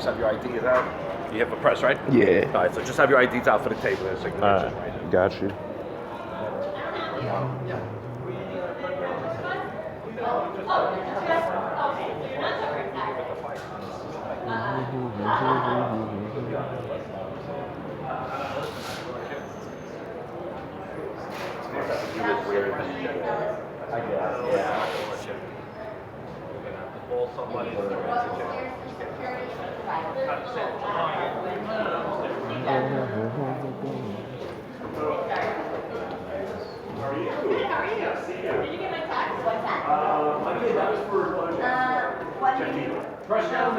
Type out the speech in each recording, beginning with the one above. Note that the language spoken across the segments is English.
just have your IDs out. You have a press, right? Yeah. All right, so just have your IDs out for the table. So All right, got you.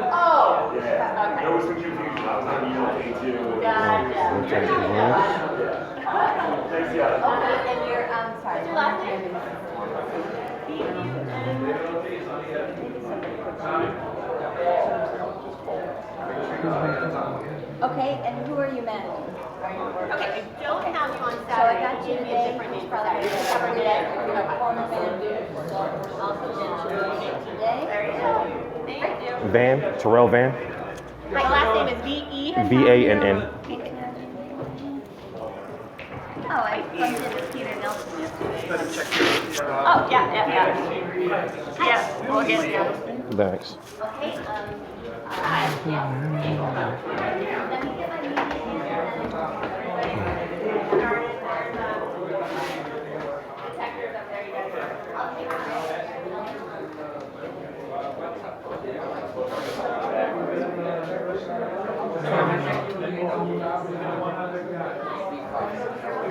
Oh, yeah. There was some confusion. I was not yielding to. Gotcha. Thanks, yeah. Okay, and you're, sorry. What's your last name? Okay, and who are you managing? Okay, I don't have you on So I Saturday. got you today, who's probably covering today. Former band, also mentioned today. There you go. Thank you. Van, Terrell Van. My last name is V-E. VANN. Oh, I bumped into Peter Nelson yesterday. Oh, yeah. Yeah, we'll get you. Thanks. Okay, let me get my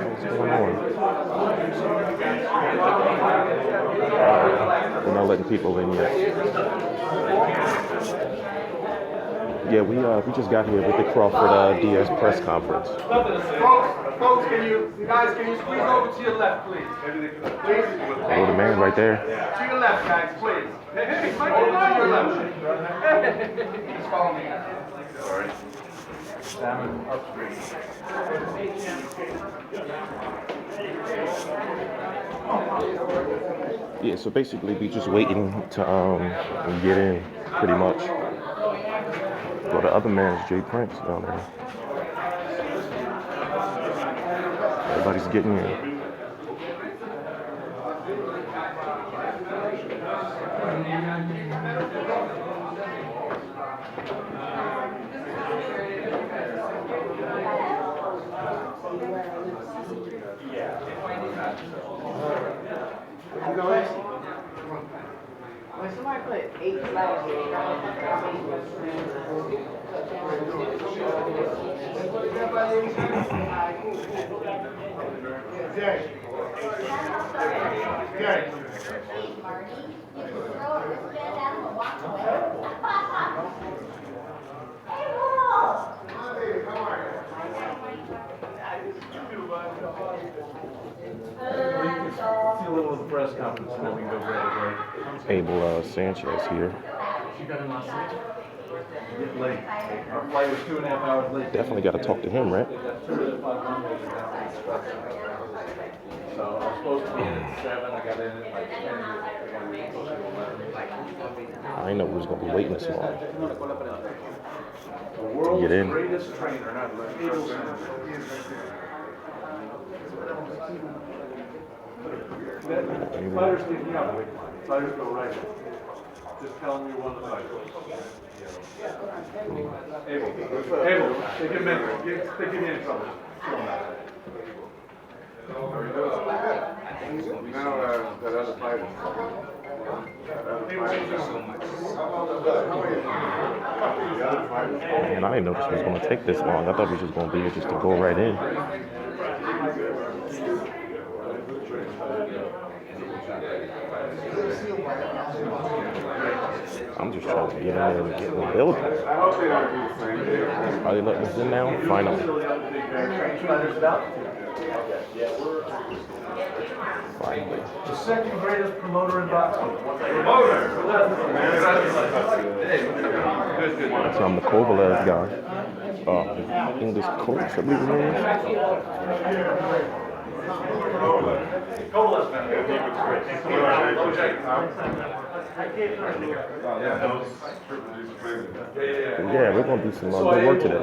What's going on? We're not letting people in yet. Yeah, we just got here with the Crawford Diaz press conference. Folks, can you squeeze over to your left, please? Please? Oh, the man right there. To your left, guys, please. Hey, over to your left. Just follow me. Sorry. Salmon upstream. Yeah, so basically we just waiting to get in, pretty much. Well, the other man's Jay Prince down there. Everybody's getting in. When somebody put 8 flags in See a little of the press conference and then we can go grab a break. Abel Sanchez here. You got in last night? Get late. Our flight was 2.5 hours late. Definitely got to talk to him, right? So I was supposed to be in at 7. I got in at like 10. I didn't know we was going to be waiting this long. The world's Get in. greatest trainer, not Fighters leave me out. Fighters go right. Just tell them you want to fight. Abel, take a minute. They get in trouble. Now, that other fighter. Man, I didn't know this was going to take this long. I thought we was just going to be here just to go right in. I'm just trying to get in there and get in the building. I hope they don't do the same. Are they letting us in now? Finally. Finally. The second greatest promoter in boxing. So I'm the Kovalev guy. English coach, I believe his name is. Yeah, we're gonna do some good work today.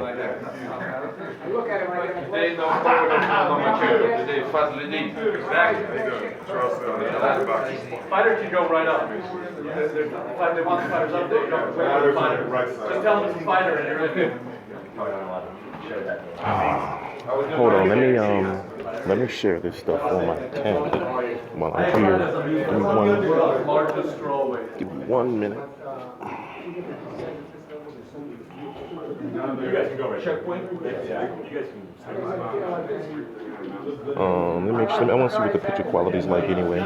Look at it like They know they facilitate. Exactly. Fighter can go right up. If they want the fighters up, they go right up. Fighter. Just tell them it's a fighter and you're in. Hold on, let me share this stuff on my calendar while I'm here. Give me 1 minute. You guys can go right. Checkpoint? Yeah. You guys can. Let me make sure. I want to see what the picture quality is like anyway. I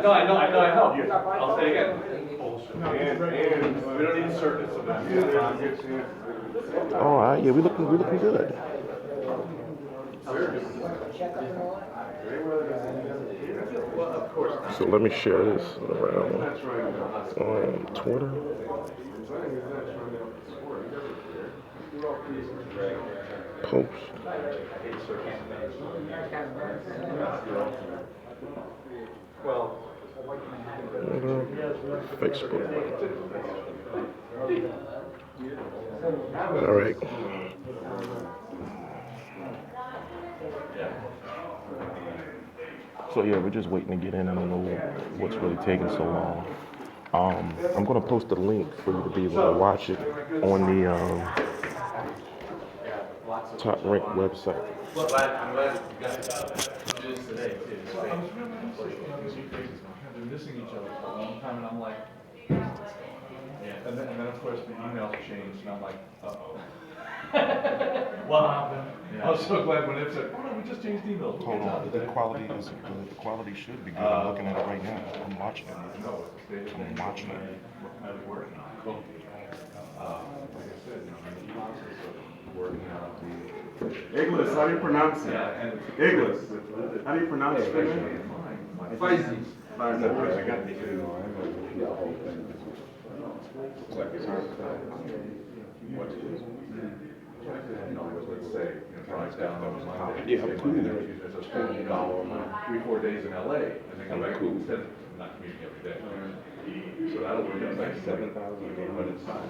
know. I'll say again. And we don't need circuits of that. All right, yeah, we're looking good. So let me share this around on Twitter. Post. Facebook. All right. So yeah, we're just waiting to get in. I don't know what's really taking so long. I'm gonna post a link for you to be able to watch it on the Top Rank website. I'm glad you got this today too. They're missing each other for a long time, and I'm like, yeah. And then of course the emails changed, and I'm like, uh-oh. What happened? Yeah. I was so glad when it said, oh no, we just changed emails. Hold on, the quality isn't good. The quality should be good. I'm looking at it right now. I'm watching it. I'm watching it. Cool. Like I said, working out the. Iglis, how do you pronounce it? Iglis. How do you pronounce it? Feisty. I got the two. Let's say, drives down those lines. Yeah, I'm cool. There's a student dollar 3-4 days in LA, and then come back instead of not commuting every day. So that'll work out like 7,000, but it's fine.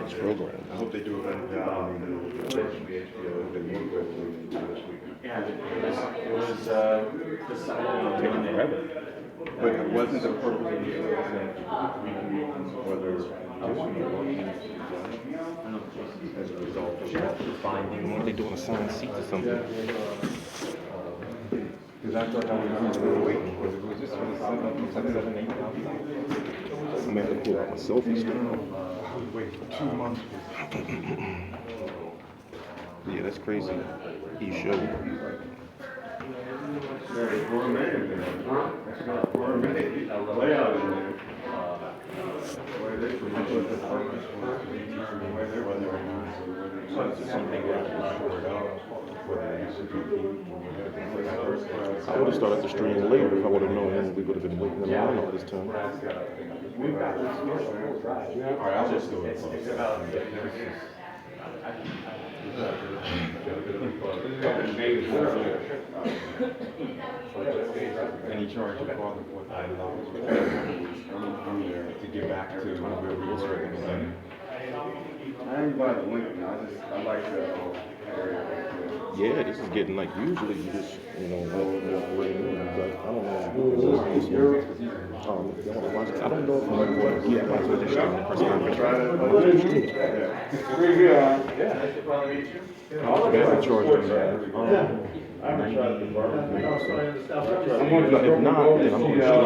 It's programmed. I hope they do a better job. Yeah, it was decided Taking forever. But it wasn't the purpose of the whether as a result of finding. What are they doing? Assigned seats or something? Because I thought that was waiting. Was this for the 7, 8,000? I'm gonna have to pull out my selfie stick. Wait, 2 months. Yeah, that's crazy. He showed. For a minute. For a minute. Layout in there. I would have started the stream later if I would have known we would have been waiting in line all this time. Alright, I'll just do it. And he charged the father $4,500 to get back to where we were. I didn't buy the link. I like the area. Yeah, this is getting like usually you just walk right in, but I don't know. I don't know if I'm going to get my position in the press conference. Yeah. Nice to finally meet you. I'm charged on that. I haven't tried the barbecue. If not, then I'm going to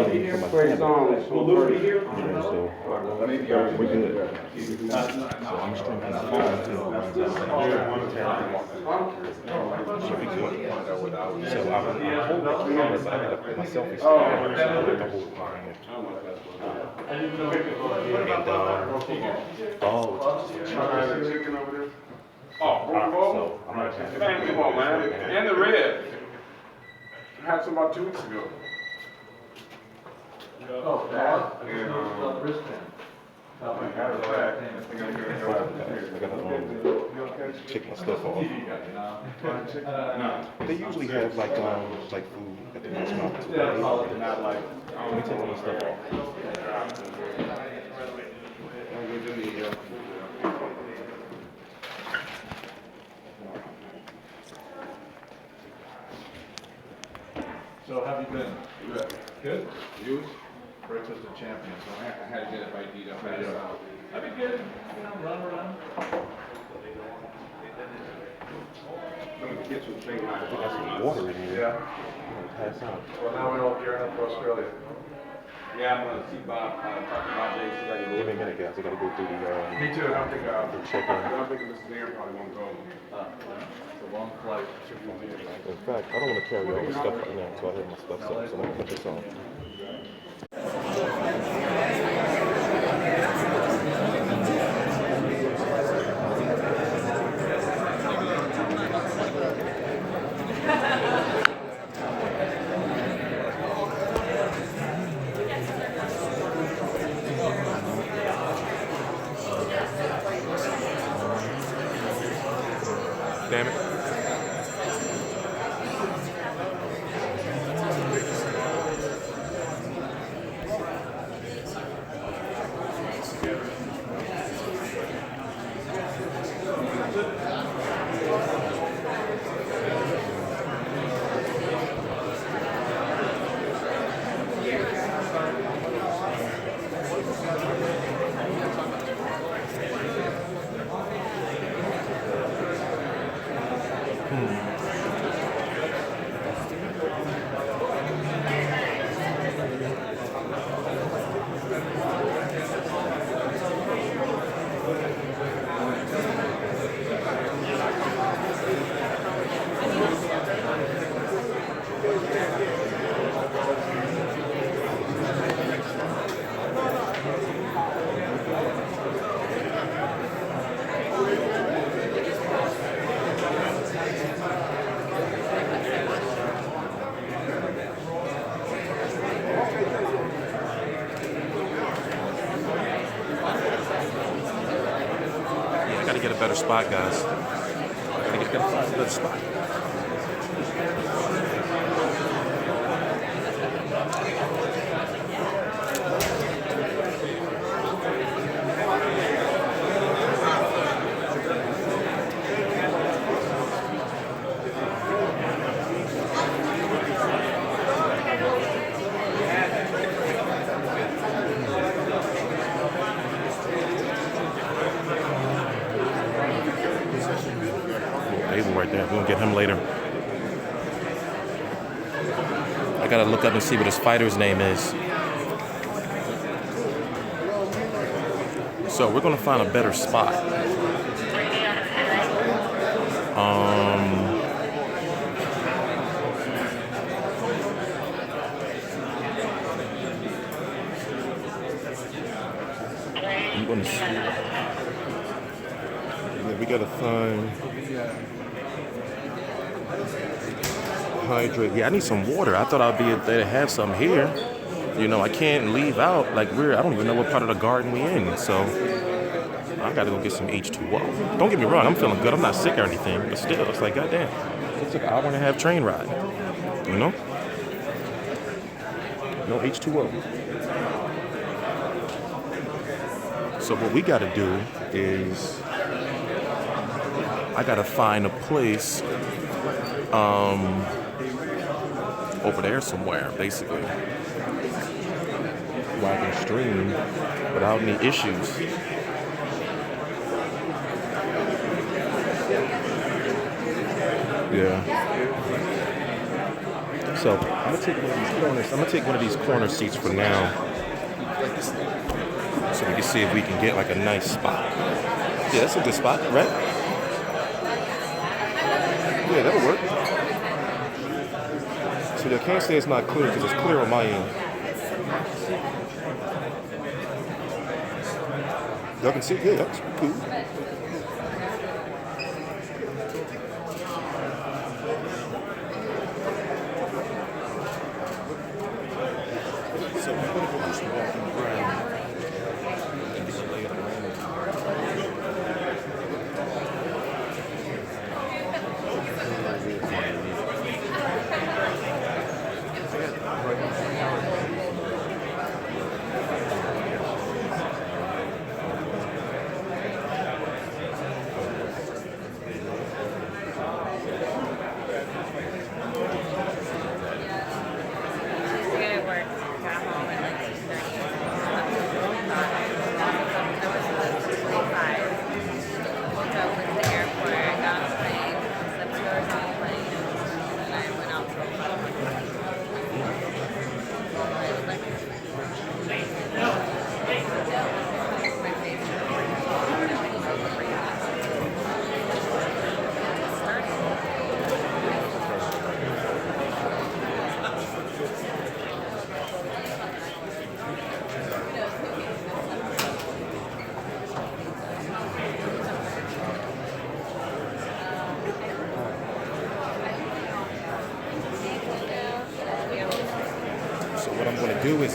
stream for my family. So we're good. So I'm streaming from the phone until it runs out. Should be good. So I'm holding the camera, but I got to put my selfie stick on, so I have to hold it behind it. Oh, man, come on, man. And the rib. I had some about 2 weeks ago. Oh, that? And, I gotta check my stuff off. They usually have like food at the restaurant. not like Let me take all this stuff off. So how have you been? Good. Good? You? Breakfast of Champions. I had to get it right deed up. I've been good. You know, run around. Let me get you a thing I think I see water in here. Yeah. I'm gonna pass out. Well, now we're all gearing up for Australia. Yeah, I'm gonna see Bob, talk to Bob J. See if I can Give me a minute, guys. I gotta go through Me too. I don't think I don't think Mr. Dan probably won't go. it's a long flight. In fact, I don't want to carry all this stuff right now until I have my stuff set. So I'm gonna put this on. Damn it. Get a better spot, guys. I gotta get a better spot. Right there. We're gonna get him later. I gotta look up and see what his fighter's name is. So we're gonna find a better spot. I'm gonna see. Yeah, we gotta find. Hydrate. Yeah, I need some water. I thought I'd be able to have some here. You know, I can't leave out like I don't even know what part of the garden we in. So I gotta go get some H2O. Don't get me wrong, I'm feeling good. I'm not sick or anything, but still, it's like goddamn. It's like an hour and a half train ride. You know? No H2O. So what we gotta do is I gotta find a place over there somewhere, basically, where I can stream without any issues. Yeah. So I'm gonna take one of these corners. I'm gonna take one of these corner seats for now, so we can see if we can get like a nice spot. Yeah, that's a good spot, right? Yeah, that'll work. See, I can't say it's not clear because it's clear on my end. Y'all can see, yeah, that's cool. So I'm gonna go just walking around and just lay it around.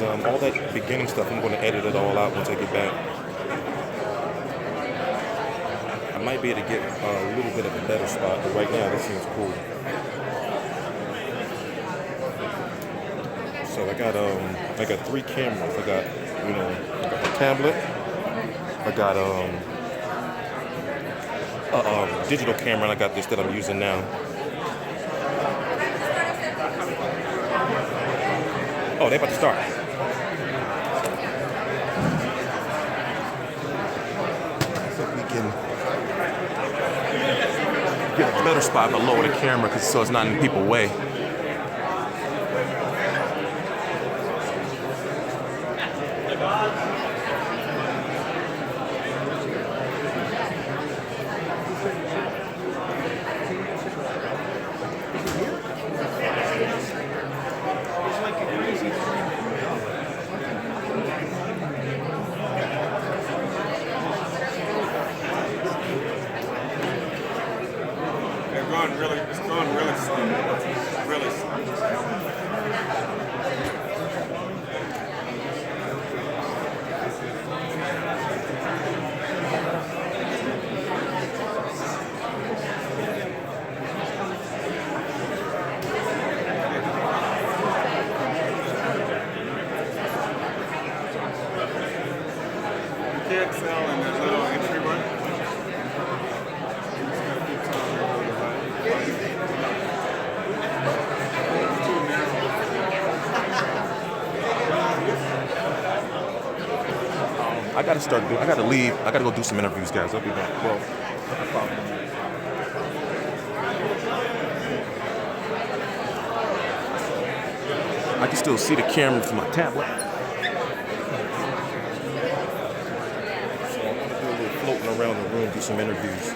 is all that beginning stuff. I'm going to edit it all out once I get back. I might be able to get a little bit of a better spot, but right now this seems cool. So I got 3 cameras. I got I got my tablet. I got a digital camera, and I got this that I'm using now. Oh, they about to start. So we can get a better spot, but lower the camera so it's not in people's way. It's going really slow. Really slow. KXL and there's a little entry one. I gotta start. I gotta leave. I gotta go do some interviews, guys. I'll be back. Well, I can still see the camera from my tablet. So I'm gonna do a little floating around the room, do some interviews.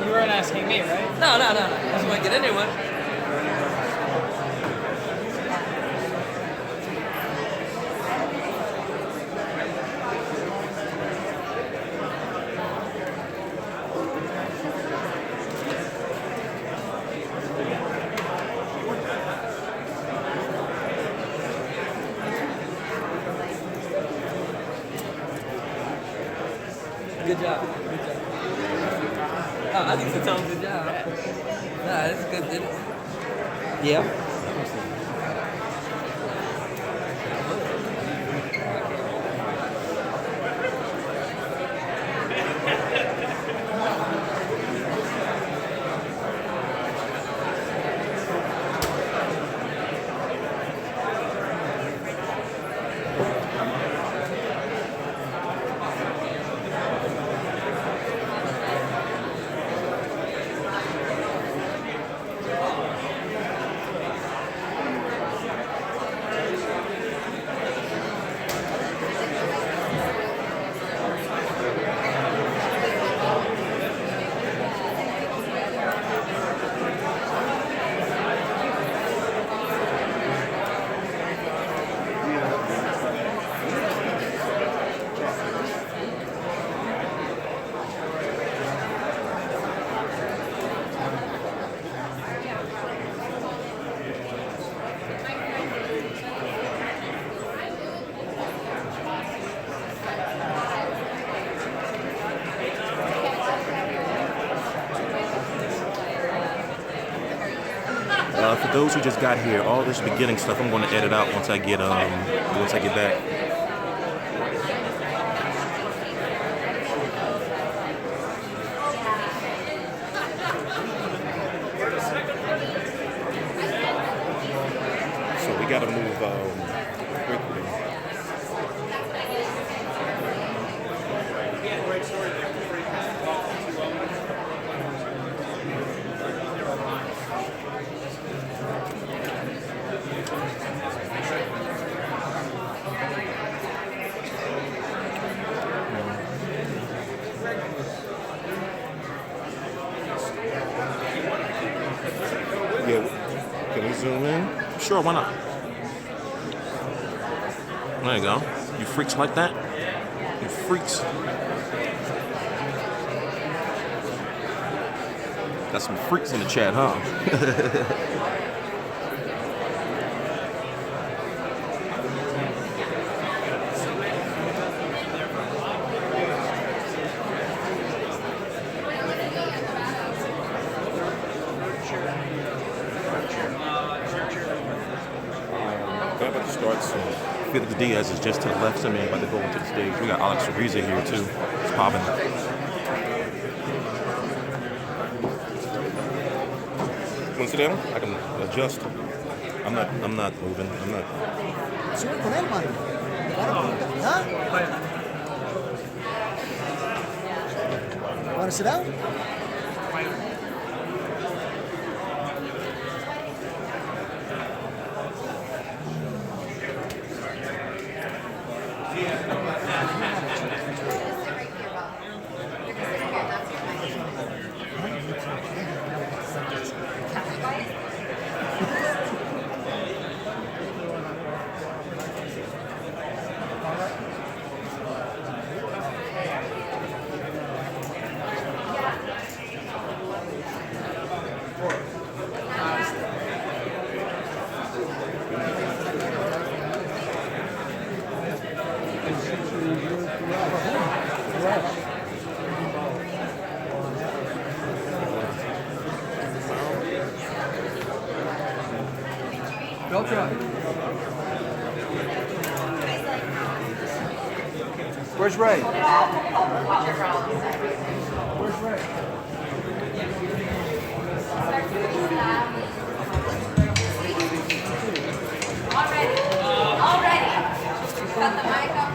You weren't asking me, right? No. I just want to get into it. Good job. Oh, I think so. Good job. Nah, that's good. Yeah. For those who just got here, all this beginning stuff I'm going to edit out once I get back. So we got to move quickly. Yeah, can we zoom in? Sure, why not? There you go. You freaks like that? You freaks. Got some freaks in the chat, huh? We're about to start soon. Felix Diaz is just to the left of me, about to go into the stage. We got Alex Ariza here too. It's popping. Want to sit down? I can adjust. I'm not moving. I'm not. Sube con él, man. Want to sit down? Where's Ray? Where's Ray? Already. Cut the mic off.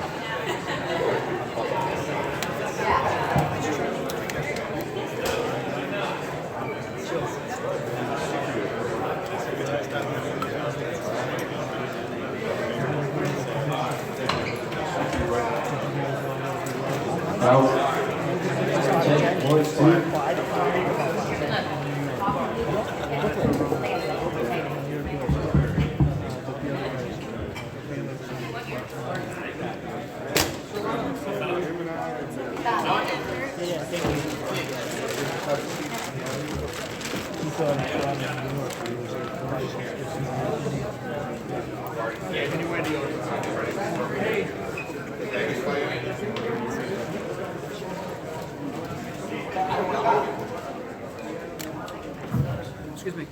Excuse me.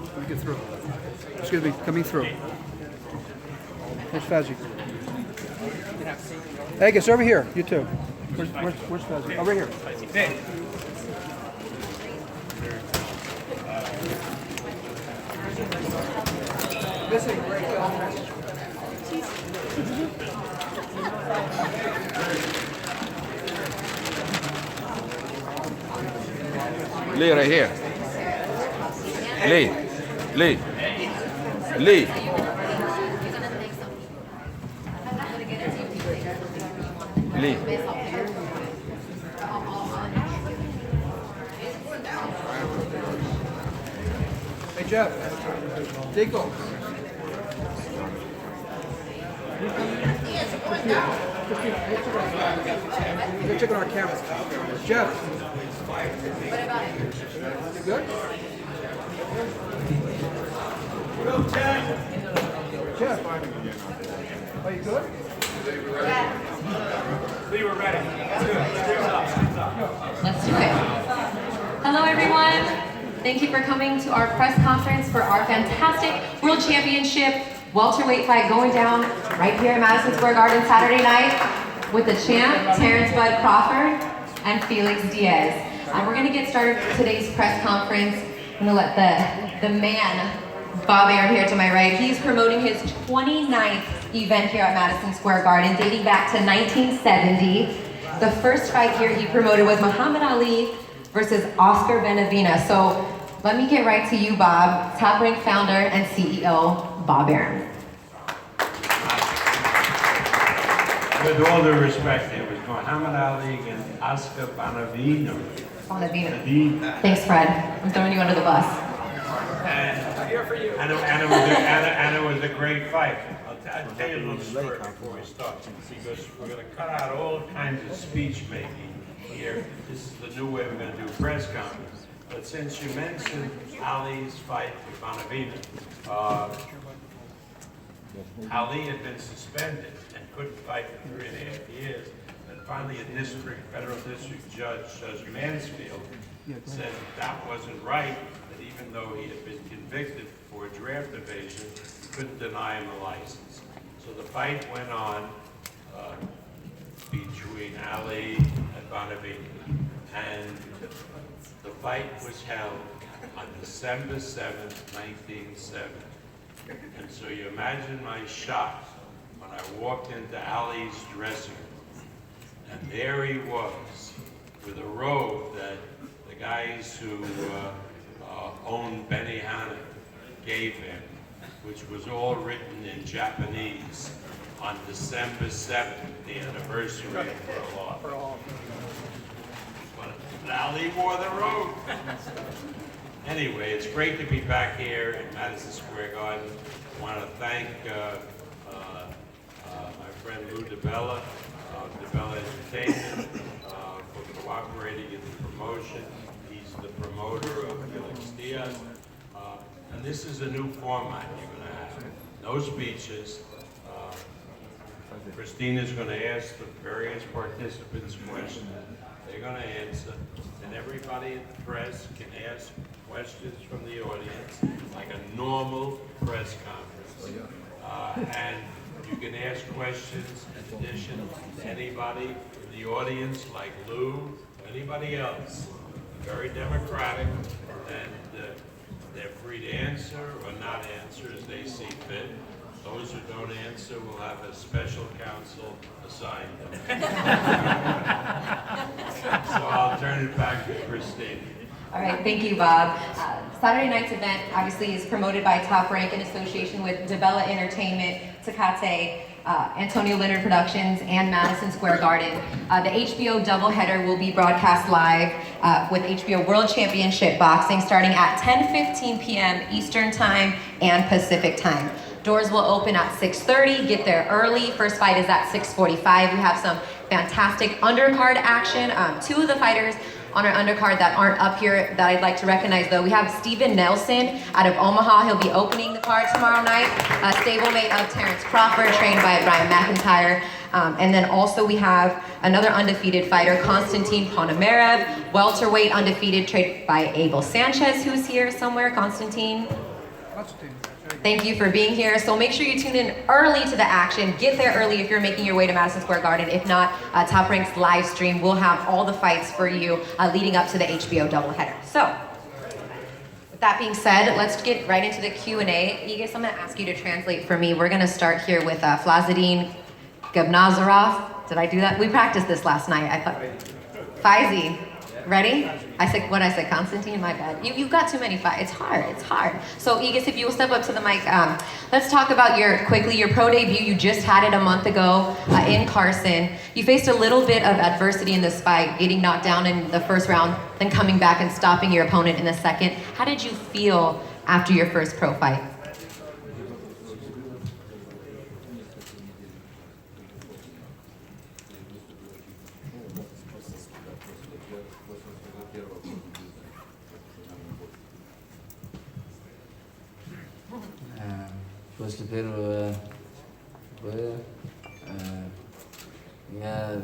Let me get through. Excuse me, coming through. Where's Fazzy? Hey, guys, over here. You too. Where's Fazzy? Over here. Lee, right here. Lee. Hey, Jeff. Dico. Go check on our cameras. Jeff. What about it? You good? Jeff. Are you good? We were ready. Let's do it. Let's do it. Hello, everyone. Thank you for coming to our press conference for our fantastic World Championship welterweight fight going down right here at Madison Square Garden Saturday night with the champ, Terrence Bud Crawford and Felix Diaz. We're gonna get started with today's press conference. I'm gonna let the man, Bob Arum here to my right, he's promoting his 29th event here at Madison Square Garden, dating back to 1970. The first fight here he promoted was Muhammad Ali versus Oscar Benavidez. So let me get right to you, Bob, Top Rank founder and CEO, Bob Arum. With all due respect, it was Muhammad Ali against Oscar Benavidez. Thanks, Fred. I'm throwing you under the bus. And it was a great fight. I'll tell you a little story before we start, because we're going to cut out all kinds of speech making here. This is the new way we're going to do press conference. But since you mentioned Ali's fight with Benavidez, Ali had been suspended and couldn't fight for 3.5 years. And finally, a federal district judge, Judge Mansfield, said that wasn't right, that even though he had been convicted for draft evasion, he couldn't deny him a license. So the fight went on between Ali and Benavidez. And the fight was held on December 7th, 1970. And so you imagine my shock when I walked into Ali's dressing room, and there he was with a robe that the guys who owned Benihana gave him, which was all written in Japanese on December 7th, the anniversary of Pearl Harbor. But Ali wore the robe. Anyway, it's great to be back here in Madison Square Garden. I want to thank my friend Lou DiBella, DiBella Entertainment, for cooperating in the promotion. He's the promoter of Felix Diaz. And this is a new format you're going to have. No speeches. Christina's going to ask the various participants questions. They're going to answer. And everybody in the press can ask questions from the audience, like a normal press conference. And you can ask questions in addition to anybody in the audience, like Lou, anybody else. Very democratic, and they're free to answer or not answer as they see fit. Those who don't answer will have a special counsel assigned them. So I'll turn it back to Christine. All right, thank you, Bob. Saturday night's event obviously is promoted by Top Rank in association with DiBella Entertainment, Tecate, Antonio Leonard Productions, and Madison Square Garden. The HBO doubleheader will be broadcast live with HBO World Championship Boxing starting at 10:15 p.m. Eastern Time and Pacific Time. Doors will open at 6:30, get there early. First fight is at 6:45. We have some fantastic undercard action. Two of the fighters on our undercard that aren't up here that I'd like to recognize though. We have Steven Nelson out of Omaha. He'll be opening the card tomorrow night. A stablemate of Terrence Crawford, trained by Brian McIntyre. And then also we have another undefeated fighter, Konstantin Ponomarev, welterweight undefeated, trained by Abel Sanchez, who's here somewhere. Konstantin. Thank you for being here. So make sure you tune in early to the action. Get there early if you're making your way to Madison Square Garden. If not, Top Rank's live stream will have all the fights for you leading up to the HBO doubleheader. So, with that being said, let's get right into the Q&A. Igis, I'm going to ask you to translate for me. We're going to start here with Flazadin Gabnazarov. Did I do that? We practiced this last night. I thought. Faizi. Ready? I said, what I said, Konstantin, my bad. You've got too many fights. It's hard. So Igis, if you will step up to the mic, let's talk about your pro debut. You just had it a month ago in Carson. You faced a little bit of adversity in this fight, getting knocked down in the first round, then coming back and stopping your opponent in the second. How did you feel after your first pro fight? После первого боя я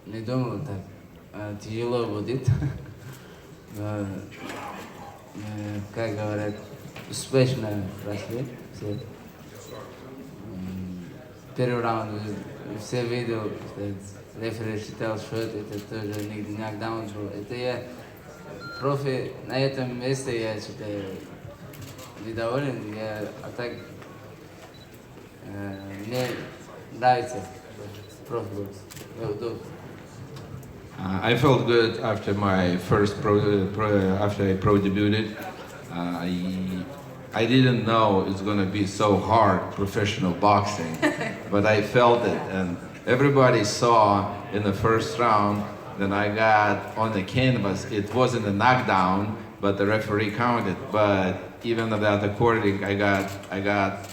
не думал так тяжело будет, но как говорят, успешно прошли. Все. Первый раунд все видел, что рефери считал счет, это тоже не нокдаун был. Это я профи на этом месте, я считаю, недоволен. А так мне нравится профи-бокс. I felt good after my first after I pro debuted. I didn't know it's gonna be so hard, professional boxing, but I felt it, and everybody saw in the first round. Then I got on the canvas. It wasn't a knockdown, but the referee counted. But even at that according, I got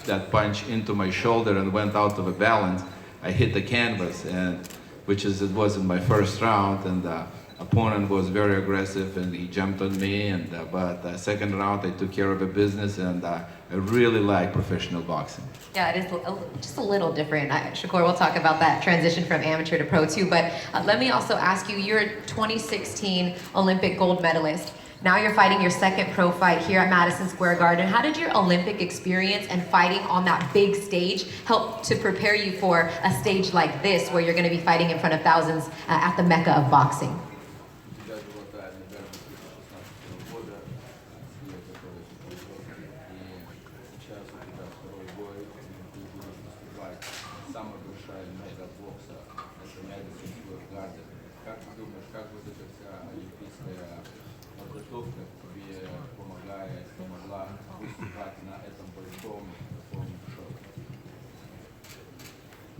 that punch into my shoulder and went out of a balance. I hit the canvas, and it was in my first round, and the opponent was very aggressive and he jumped on me. But the second round, I took care of the business, and I really like professional boxing. Yeah, it is just a little different. Shakur, we'll talk about that transition from amateur to pro too, but let me also ask you, you're a 2016 Olympic gold medalist. Now you're fighting your second pro fight here at Madison Square Garden. How did your Olympic experience and fighting on that big stage help to prepare you for a stage like this where you're going to be fighting in front of thousands at the mecca of boxing?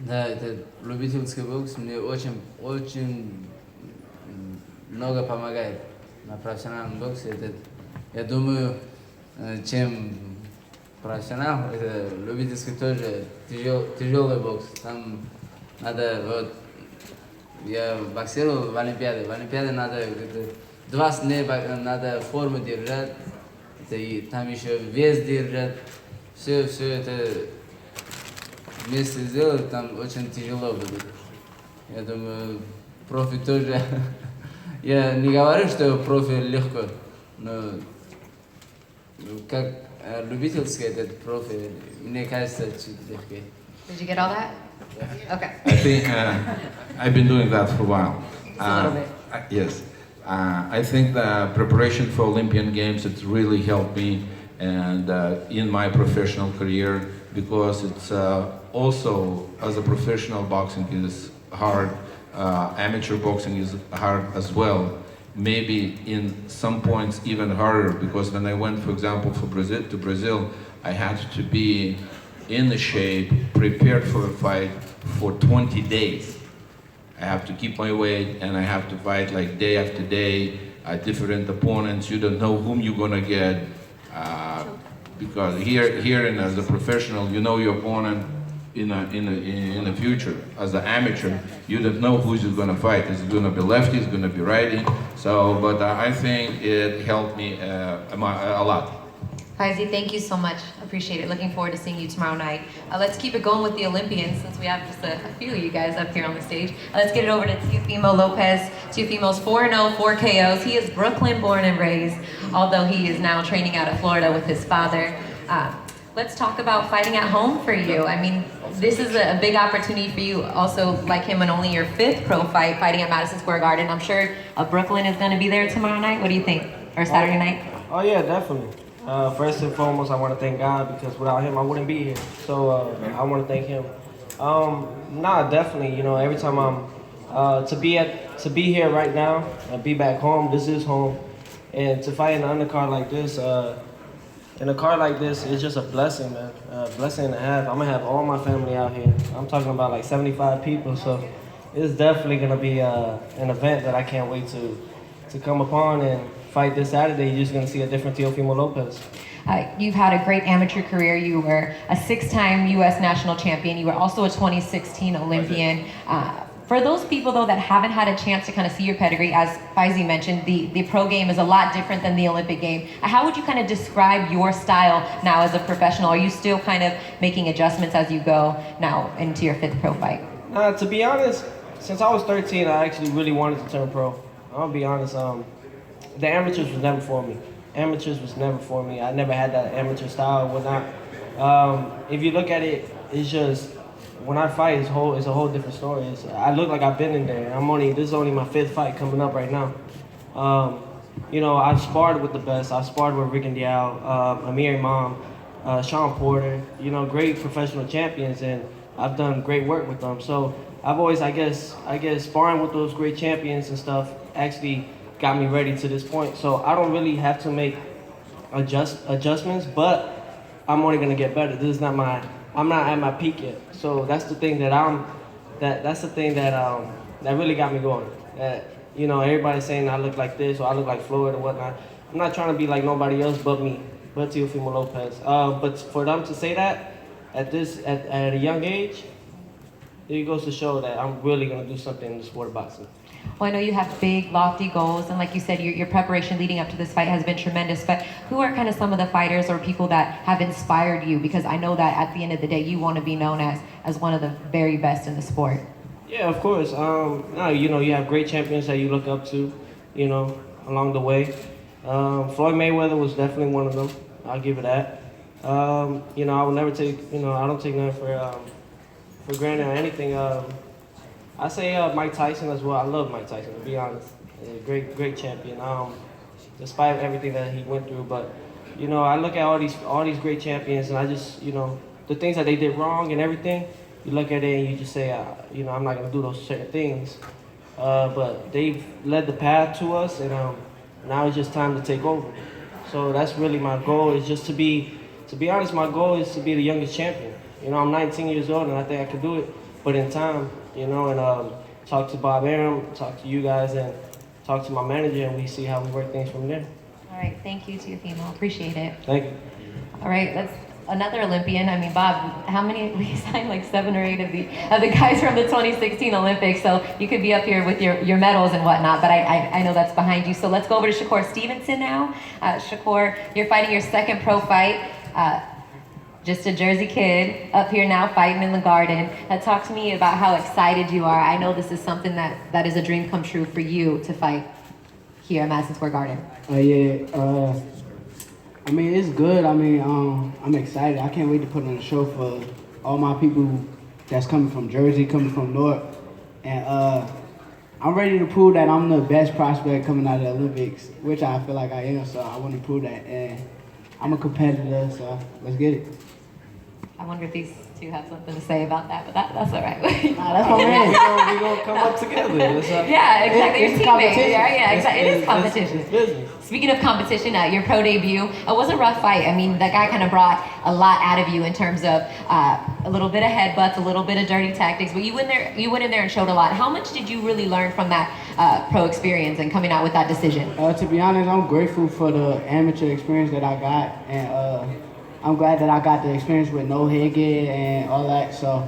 Да, этот любительский бокс мне очень много помогает на профессиональном боксе. Я думаю, чем профессионал, это любительский тоже тяжелый бокс. Там надо, я боксировал в Олимпиаде. В Олимпиаде надо 20 дней надо форму держать, и там еще вес держать. Все это вместе сделать, там очень тяжело будет. Я думаю, профи тоже. Я не говорю, что профи легко, но как любительский этот профи, мне кажется, чуть легкий. Did you get all that? Okay. I think I've been doing that for a while. Just a little bit. Yes. I think the preparation for Olympian Games, it's really helped me and in my professional career, because it's also, as a professional, boxing is hard, amateur boxing is hard as well. Maybe in some points even harder, because when I went, for example, to Brazil, I had to be in the shape, prepared for a fight for 20 days. I have to keep my weight, and I have to fight like day after day, different opponents. You don't know whom you're gonna get, because here and as a professional, you know your opponent in the future. As an amateur, you don't know who's gonna fight. Is it gonna be lefty? Is it gonna be righty? So, but I think it helped me a lot. Faizi, thank you so much. Appreciate it. Looking forward to seeing you tomorrow night. Let's keep it going with the Olympians, since we have just a few of you guys up here on the stage. Let's get it over to Teofimo Lopez. Teofimo's 4-0, 4 KOs. He is Brooklyn born and raised, although he is now training out of Florida with his father. Let's talk about fighting at home for you. I mean, this is a big opportunity for you, also like him, and only your 5th pro fight, fighting at Madison Square Garden. I'm sure Brooklyn is going to be there tomorrow night. What do you think? Or Saturday night? Oh yeah, definitely. First and foremost, I want to thank God, because without him, I wouldn't be here. So I want to thank him. Definitely. You know, every time I'm to be here right now and be back home. This is home, and to fight in an undercard like this, in a card like this, it's just a blessing, man. A blessing and a half. I'm gonna have all my family out here. I'm talking about like 75 people. So it's definitely gonna be an event that I can't wait to come upon and fight this Saturday. You're just going to see a different Teofimo Lopez. You've had a great amateur career. You were a 6-time U.S. national champion. You were also a 2016 Olympian. For those people, though, that haven't had a chance to kind of see your pedigree, as Faizi mentioned, the pro game is a lot different than the Olympic game. How would you kind of describe your style now as a professional? Are you still kind of making adjustments as you go now into your 5th pro fight? To be honest, since I was 13, I actually really wanted to turn pro. I'll be honest. The amateurs was never for me. amateurs was never for me. I never had that amateur style or whatnot. If you look at it, it's just when I fight, it's a whole different story. I look like I've been in there. This is only my 5th fight coming up right now. I've sparred with the best. I've sparred with Rick and Diaz, Amir Imam, Sean Porter. Great professional champions, and I've done great work with them. So I've always, I guess, sparring with those great champions and stuff actually got me ready to this point. So I don't really have to make adjustments, but I'm only gonna get better. I'm not at my peak yet. So that's the thing that's the thing that really got me going. Everybody's saying I look like this or I look like Floyd or whatnot. I'm not trying to be like nobody else but me, but Teofimo Lopez. But for them to say that at a young age, it goes to show that I'm really gonna do something in the sport of boxing. Well, I know you have big, lofty goals, and like you said, your preparation leading up to this fight has been tremendous, but who are kind of some of the fighters or people that have inspired you? Because I know that at the end of the day, you want to be known as one of the very best in the sport. Yeah, of course. You have great champions that you look up to, along the way. Floyd Mayweather was definitely one of them. I'll give it that. I will never take, I don't take nothing for granted or anything. I say Mike Tyson as well. I love Mike Tyson, to be honest. Great champion. Despite everything that he went through, but I look at all these great champions, and I just the things that they did wrong and everything. You look at it and you just say, I'm not gonna do those certain things. But they've led the path to us, and now it's just time to take over. So that's really my goal. Is just to be honest, my goal is to be the youngest champion. I'm 19 years old, and I think I can do it. But in time, and talk to Bob Arum, talk to you guys, and talk to my manager, and we see how we work things from there. All right, thank you, Teofimo. Appreciate it. Thank you. All right, that's another Olympian. I mean, Bob, how many? We signed like 7 or 8 of the guys from the 2016 Olympics, so you could be up here with your medals and whatnot, but I know that's behind you. So let's go over to Shakur Stevenson now. Shakur, you're fighting your 2nd pro fight. Just a Jersey kid up here now fighting in the Garden. Talk to me about how excited you are. I know this is something that is a dream come true for you to fight here at Madison Square Garden. I mean, it's good. I mean, I'm excited. I can't wait to put on a show for all my people that's coming from Jersey, coming from North. And I'm ready to prove that I'm the best prospect coming out of the Olympics, which I feel like I am, so I want to prove that. And I'm a competitor, so let's get it. I wonder if these two have something to say about that, but that's all right. Nah, that's my man. We're gonna come up together. Yeah, exactly. Your teammates. Yeah, exactly. It is competition. It's business. Speaking of competition, your pro debut, it was a rough fight. I mean, that guy kind of brought a lot out of you in terms of a little bit of headbutts, a little bit of dirty tactics, but you went in there and showed a lot. How much did you really learn from that pro experience and coming out with that decision? To be honest, I'm grateful for the amateur experience that I got, and I'm glad that I got the experience with no headgear and all that. So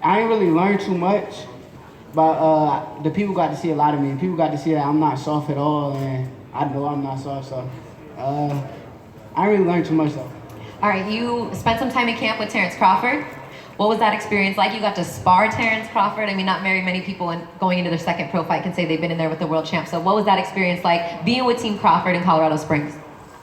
I ain't really learned too much, but the people got to see a lot of me. And people got to see that I'm not soft at all, and I know I'm not soft. So I ain't really learned too much though. All right, you spent some time in camp with Terrence Crawford. What was that experience like? You got to spar Terrence Crawford. I mean, not very many people going into their 2nd pro fight can say they've been in there with the world champ. So what was that experience like being with Team Crawford in Colorado Springs?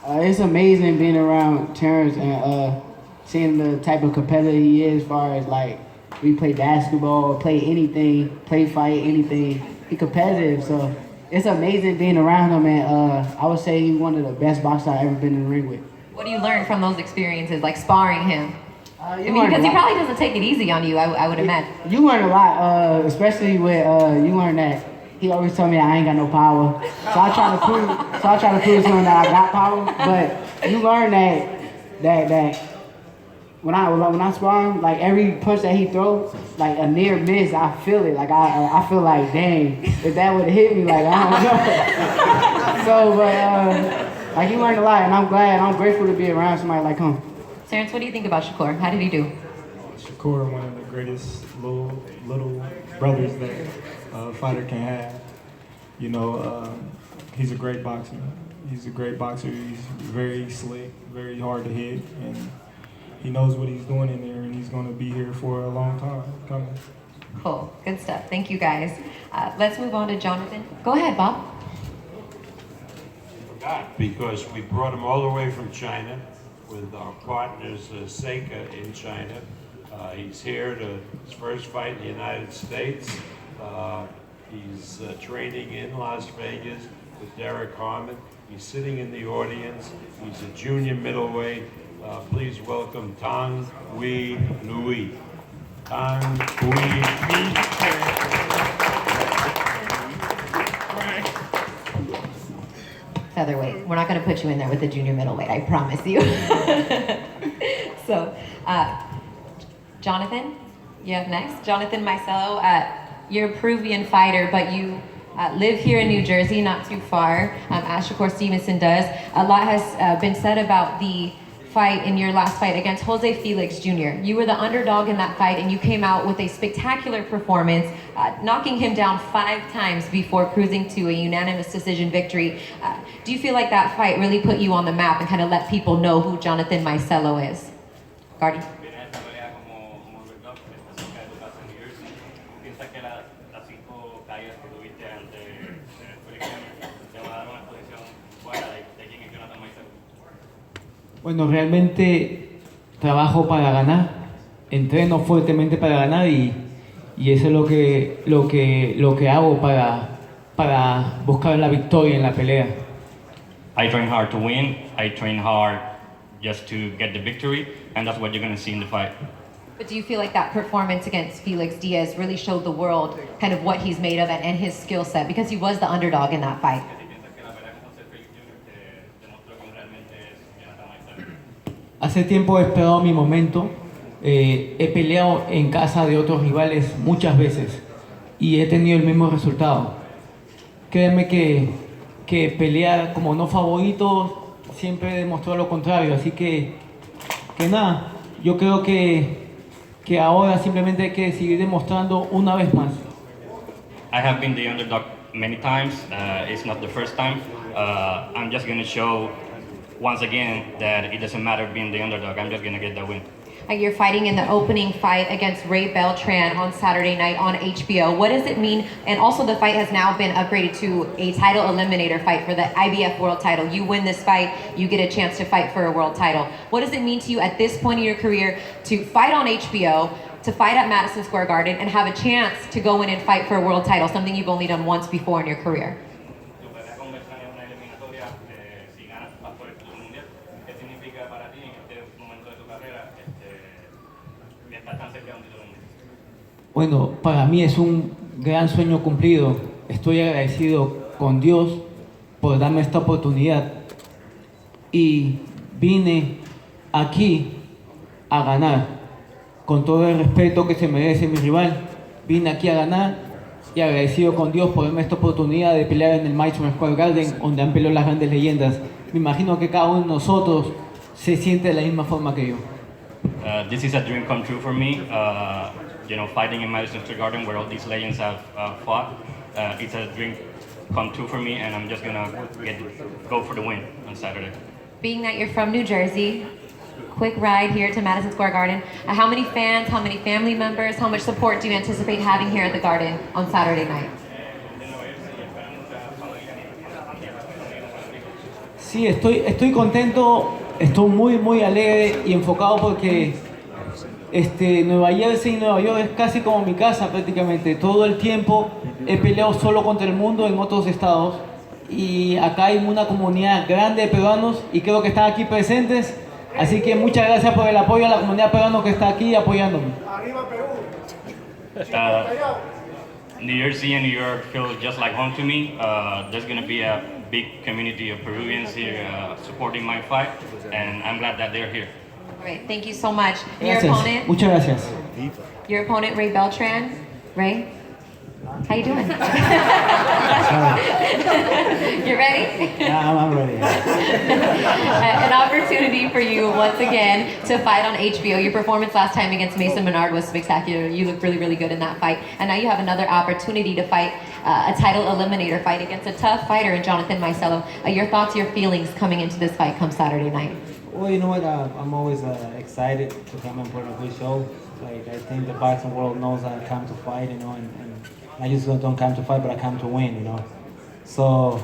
It's amazing being around Terrence and seeing the type of competitor he is as far as like we play basketball, play anything, play fight, anything. He's competitive, so it's amazing being around him, and I would say he's one of the best boxers I've ever been in the ring with. What do you learn from those experiences, like sparring him? Because he probably doesn't take it easy on you, I would imagine. You learn a lot, especially with, you learn that he always told me that I ain't got no power. So I try to prove to him that I got power. But you learn that when I spar him, like every punch that he throws, like a near miss, I feel it. Like I feel like, dang, if that would have hit me, like I don't know. So, but like you learn a lot, and I'm grateful to be around somebody like him. Terrence, what do you think about Shakur? How did he do? Shakur, one of the greatest little brothers that a fighter can have. He's a great boxer. He's very slick, very hard to hit, and he knows what he's doing in there, and he's going to be here for a long time coming. Cool, good stuff. Thank you guys. Let's move on to Jonathan. Go ahead, Bob. forgot because we brought him all the way from China with our partners, Seika in China. He's here to his first fight in the United States. He's training in Las Vegas with Derek Harmon. He's sitting in the audience. He's a junior middleweight. Please welcome Tang Wei Nui. Tang Wei Nui. Featherweight. We're not going to put you in there with the junior middleweight, I promise you. So, Jonathan, you have next. Jonathan Micelo, you're a Peruvian fighter, but you live here in New Jersey, not too far, as Shakur Stevenson does. A lot has been said about the fight in your last fight against Jose Felix Jr. You were the underdog in that fight, and you came out with a spectacular performance, knocking him down 5 times before cruising to a unanimous decision victory. Do you feel like that fight really put you on the map and kind of let people know who Jonathan Micelo is? Gardy? Bueno, realmente trabajo para ganar, entreno fuertemente para ganar y eso es lo que hago para buscar la victoria en la pelea. I train hard to win, I train hard just to get the victory, and that's what you're going to see in the fight. But do you feel like that performance against Felix Diaz really showed the world kind of what he's made of and his skill set, because he was the underdog in that fight? Hace tiempo he esperado mi momento, he peleado en casa de otros rivales muchas veces y he tenido el mismo resultado. Créeme que pelear como no favorito siempre demostró lo contrario, así que nada, yo creo que ahora simplemente hay que seguir demostrando una vez más. I have been the underdog many times, it's not the first time. I'm just going to show once again that it doesn't matter being the underdog, I'm just going to get that win. You're fighting in the opening fight against Ray Beltran on Saturday night on HBO. What does it mean? And also the fight has now been upgraded to a title eliminator fight for the IBF world title. You win this fight, you get a chance to fight for a world title. What does it mean to you at this point in your career to fight on HBO, to fight at Madison Square Garden, and have a chance to go in and fight for a world title, something you've only done once before in your career? Bueno, para mí es un gran sueño cumplido. Estoy agradecido con Dios por darme esta oportunidad y vine aquí a ganar con todo el respeto que se merece mi rival. Vine aquí a ganar y agradecido con Dios por darme esta oportunidad de pelear en el Madison Square Garden, donde han peleado las grandes leyendas. Me imagino que cada uno de nosotros se siente de la misma forma que yo. This is a dream come true for me. You know, fighting in Madison Square Garden where all these legends have fought. It's a dream come true for me, and I'm just gonna go for the win on Saturday. Being that you're from New Jersey, quick ride here to Madison Square Garden. How many fans, how many family members, how much support do you anticipate having here at the Garden on Saturday night? Sí, estoy contento, estoy muy alegre y enfocado porque Nueva Jersey y Nueva York es casi como mi casa prácticamente. Todo el tiempo he peleado solo contra el mundo en otros estados y acá hay una comunidad grande de peruanos y creo que están aquí presentes. Así que muchas gracias por el apoyo a la comunidad peruana que está aquí apoyándome. New Jersey and New York feel just like home to me. There's going to be a big community of Peruvians here supporting my fight, and I'm glad that they're here. All right, thank you so much. Gracias. Your opponent? Muchas gracias. Your opponent, Ray Beltran. Ray, how you doing? You ready? Yeah, I'm ready. An opportunity for you once again to fight on HBO. Your performance last time against Mason Menard was spectacular. You looked really good in that fight. And now you have another opportunity to fight a title eliminator fight against a tough fighter in Jonathan Micelo. Your thoughts, your feelings coming into this fight come Saturday night? Well, you know what? I'm always excited to come and put on a good show. Like, I think the boxing world knows I come to fight, and I just don't come to fight, but I come to win, So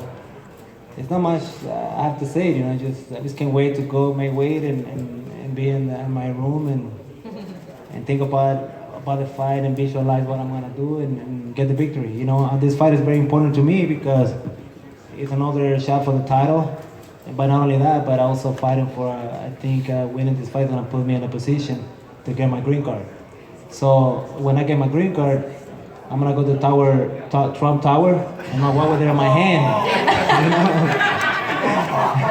it's not much I have to say. You know, I just can't wait to go make weight and be in my room and think about the fight and visualize what I'm gonna do and get the victory. You know, this fight is very important to me because it's another shot for the title. But not only that, but also fighting for, I think winning this fight is gonna put me in a position to get my green card. So when I get my green card, I'm gonna go to Trump Tower and I'll walk with it in my hand.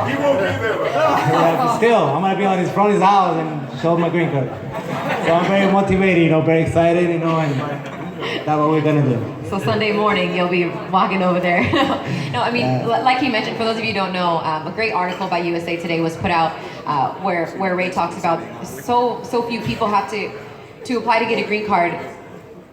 He won't be there. Yeah, but still, I'm gonna be on his front of his house and show my green card. So I'm very motivated, you know, very excited, you know, and that's what we're gonna do. So Sunday morning, you'll be walking over there. No, I mean, like he mentioned, for those of you who don't know, a great article by USA Today was put out where Ray talks about so few people have to apply to get a green card.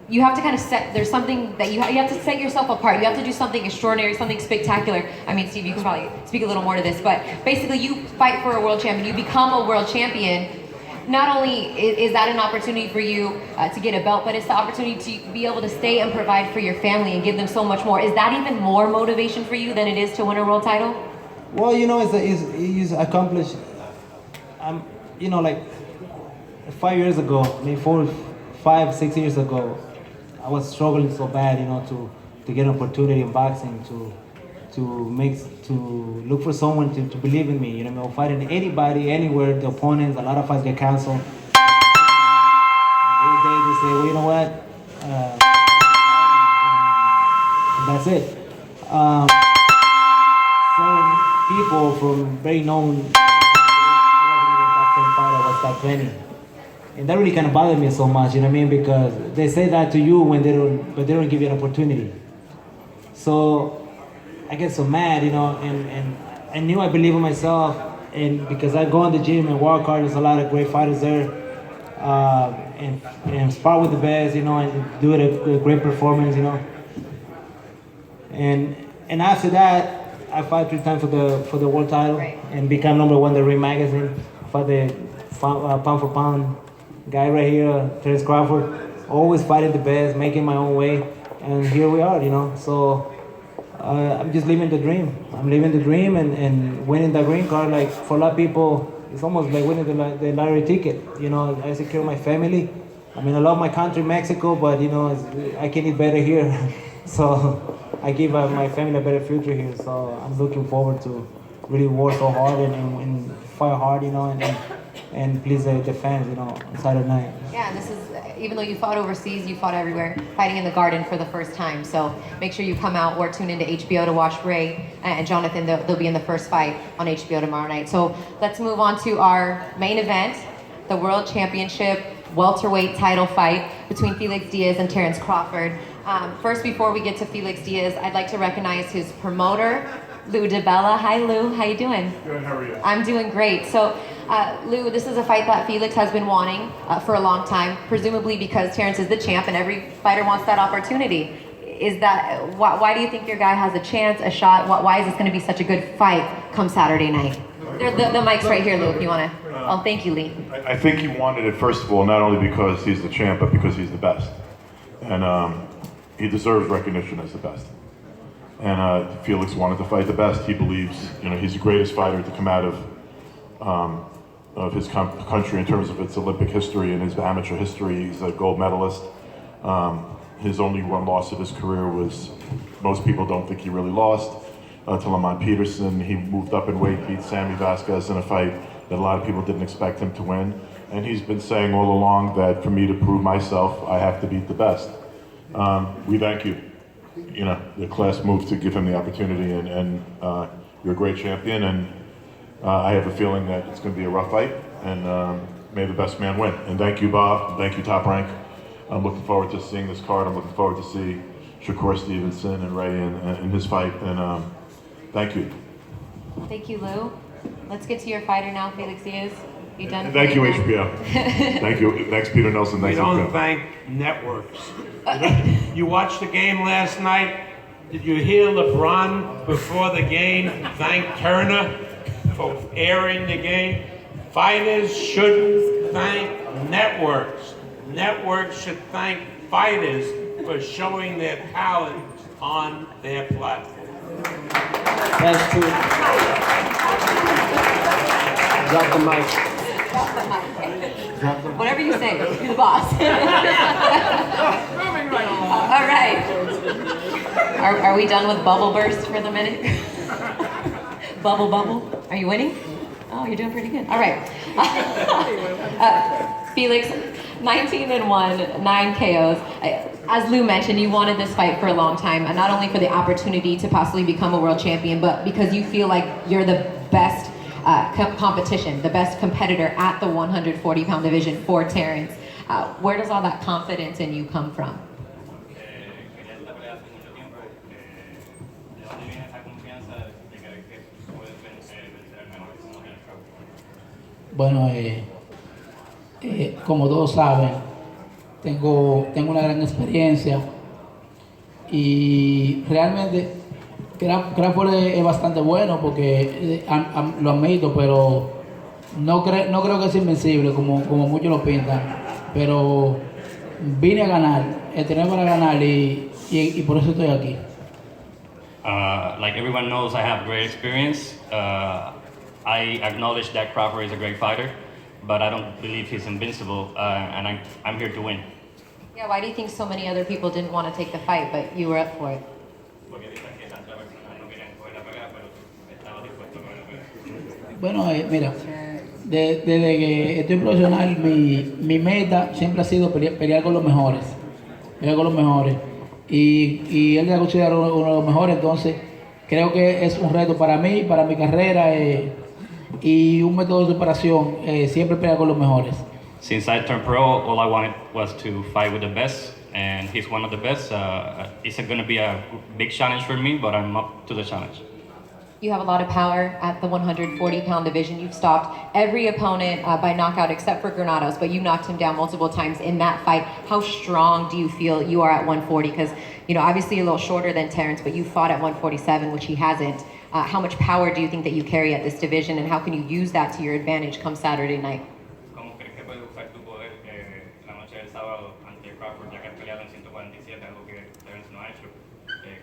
You have to kind of there's something that you have to set yourself apart. You have to do something extraordinary, something spectacular. I mean, Steve, you can probably speak a little more to this, but basically you fight for a world champion, you become a world champion. Not only is that an opportunity for you to get a belt, but it's the opportunity to be able to stay and provide for your family and give them so much more. Is that even more motivation for you than it is to win a world title? Well, you know, it's accomplished. You know, like 5 years ago, maybe 5, 6 years ago, I was struggling so bad, you know, to get an opportunity in boxing, to look for someone to believe in me. You know, fighting anybody, anywhere, the opponents, a lot of fights get canceled. And they say, well, you know what? And that's it. Some people from very known, I was top 20. And that really kind of bothered me so much, you know what I mean? Because they say that to you when they don't give you an opportunity. So I get so mad, you know, and I knew I believe in myself, and because I go in the gym and work hard, there's a lot of great fighters there, and spar with the best, you know, and do it a great performance, you know. And after that, I fight 3 times for the world title and become #1 the Ring magazine. Fight the pound for pound guy right here, Crawford. Always fighting the best, making my own way, and here we are, you know. So. I'm just living the dream. I'm living the dream and winning the green card. Like for a lot of people, it's almost like winning the lottery ticket. You know, I secure my family. I mean, I love my country, Mexico, but you know, I can eat better here. So I give my family a better future here. So I'm looking forward to really work so hard and fight hard, you know, and please the fans, you know, on Saturday night. Yeah, and this is, even though you fought overseas, you fought everywhere, fighting in the Garden for the first time. So make sure you come out or tune into HBO to watch Ray and Jonathan. They'll be in the first fight on HBO tomorrow night. So let's move on to our main event, the World Championship welterweight title fight between Felix Diaz and Terrence Crawford. First, before we get to Felix Diaz, I'd like to recognize his promoter, Lou DeBella. Hi, Lou. How you doing? Good. How are you? I'm doing great. So, Lou, this is a fight that Felix has been wanting for a long time, presumably because Terrence is the champ and every fighter wants that opportunity. Is that why do you think your guy has a chance, a shot? Why is this going to be such a good fight come Saturday night? The mic's right here, Lou, if you want to. Oh, thank you, Lee. I think he wanted it, first of all, not only because he's the champ, but because he's the best. And he deserves recognition as the best. And Felix wanted to fight the best. He believes, you know, he's the greatest fighter to come out of his country in terms of its Olympic history and his amateur history. He's a gold medalist. His only one loss of his career was, most people don't think he really lost, to Lamont Peterson. He moved up in weight, beat Sammy Vasquez in a fight that a lot of people didn't expect him to win. And he's been saying all along that for me to prove myself, I have to beat the best. We thank you. You know, the class moved to give him the opportunity, and you're a great champion, and I have a feeling that it's going to be a rough fight, and may the best man win. And thank you, Bob. Thank you, Top Rank. I'm looking forward to seeing this card. I'm looking forward to see Shakur Stevenson and Ray in his fight, and thank you. Thank you, Lou. Let's get to your fighter now, Felix Diaz. You done? And thank you, HBO. Thank you. Thanks, Peter Nelson. We Thanks, don't HBO. thank networks. You watched the game last night. Did you hear LeBron before the game thank Turner for airing the game? Fighters shouldn't thank networks. Networks should thank fighters for showing their talent on their platform. That's true. Drop the mic. Whatever you say, you're the boss. All right. Are we done with bubble burst for the minute? Bubble. Are you winning? Oh, you're doing pretty good. All right. Felix, 19-1, 9 KOs. As Lou mentioned, you wanted this fight for a long time, and not only for the opportunity to possibly become a world champion, but because you feel like you're the best competition, the best competitor at the 140-pound division for Terrence. Where does all that confidence in you come from? Bueno, como todos saben, tengo una gran experiencia y realmente Crawford es bastante bueno porque lo admito, pero no creo que sea invencible como muchos lo pintan, pero vine a ganar, entrené para ganar y por eso estoy aquí. Like everyone knows, I have great experience. I acknowledge that Crawford is a great fighter, but I don't believe he's invincible, and I'm here to win. Yeah, why do you think so many other people didn't want to take the fight, but you were up for it? Bueno, mira, desde que estoy profesional, mi meta siempre ha sido pelear con los mejores. Y él me considera uno de los mejores, entonces creo que es un reto para mí, para mi carrera y un método de superación, siempre pelear con los mejores. Since I turned pro, all I wanted was to fight with the best, and he's one of the best. It's going to be a big challenge for me, but I'm up to the challenge. You have a lot of power at the 140-pound division. You've stopped every opponent by knockout except for Granados, but you knocked him down multiple times in that fight. How strong do you feel you are at 140? Because, obviously you're a little shorter than Terrence, but you fought at 147, which he hasn't. How much power do you think that you carry at this division, and how can you use that to your advantage come Saturday night? ¿Cómo crees que puedes usar tu poder la noche del sábado ante Crawford, ya que has peleado en 147, algo que Terrence no ha hecho?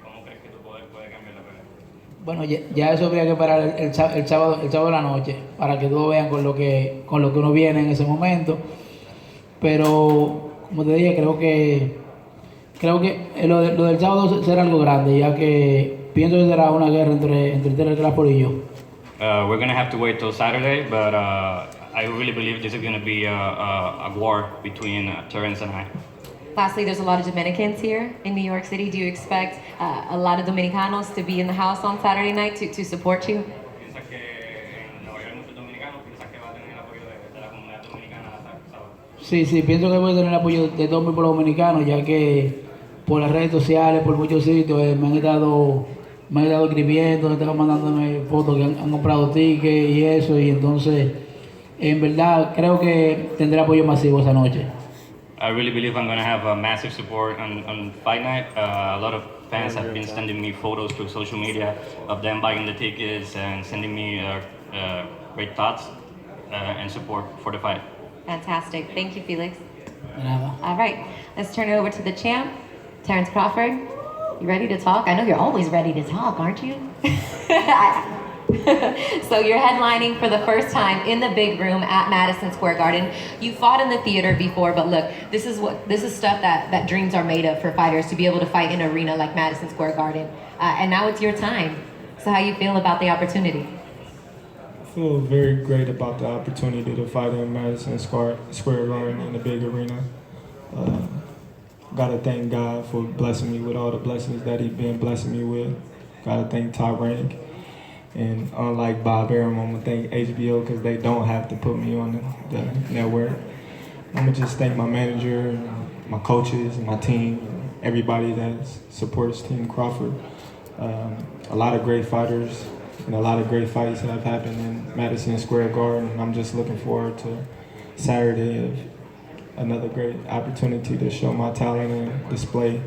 ¿Cómo crees que tu poder puede cambiar la pelea? Bueno, ya eso habría que parar el sábado de la noche para que todos vean con lo que uno viene en ese momento. Pero, como te dije, creo que lo del sábado será algo grande, ya que pienso que será una guerra entre Terrence Crawford y yo. We're going to have to wait till Saturday, but I really believe this is going to be a war between Terrence and I. Lastly, there's a lot of Dominicans here in New York City. Do you expect a lot of Dominicanos to be in the house on Saturday night to support you? Sí, pienso que voy a tener el apoyo de todo mi pueblo dominicano, ya que por las redes sociales, por muchos sitios, me han estado escribiendo, me están mandándome fotos que han comprado tickets y eso, y entonces, en verdad, creo que tendré apoyo masivo esa noche. I really believe I'm going to have a massive support on fight night. A lot of fans have been sending me photos through social media of them buying the tickets and sending me great thoughts and support for the fight. Fantastic. Thank you, Felix. All right, let's turn it over to the champ, Terrence Crawford. You ready to talk? I know you're always ready to talk, aren't you? So you're headlining for the first time in the big room at Madison Square Garden. You fought in the theater before, but look, this is stuff that dreams are made of for fighters, to be able to fight in an arena like Madison Square Garden. And now it's your time. So how you feel about the opportunity? I feel very great about the opportunity to fight in Madison Square Garden in a big arena. Gotta thank God for blessing me with all the blessings that He's been blessing me with. Gotta thank Top Rank. And unlike Bob Arum, I'm gonna thank HBO because they don't have to put me on the network. I'm gonna just thank my manager, my coaches, my team, everybody that supports Team Crawford. A lot of great fighters and a lot of great fights have happened in Madison Square Garden. I'm just looking forward to Saturday of another great opportunity to show my talent and display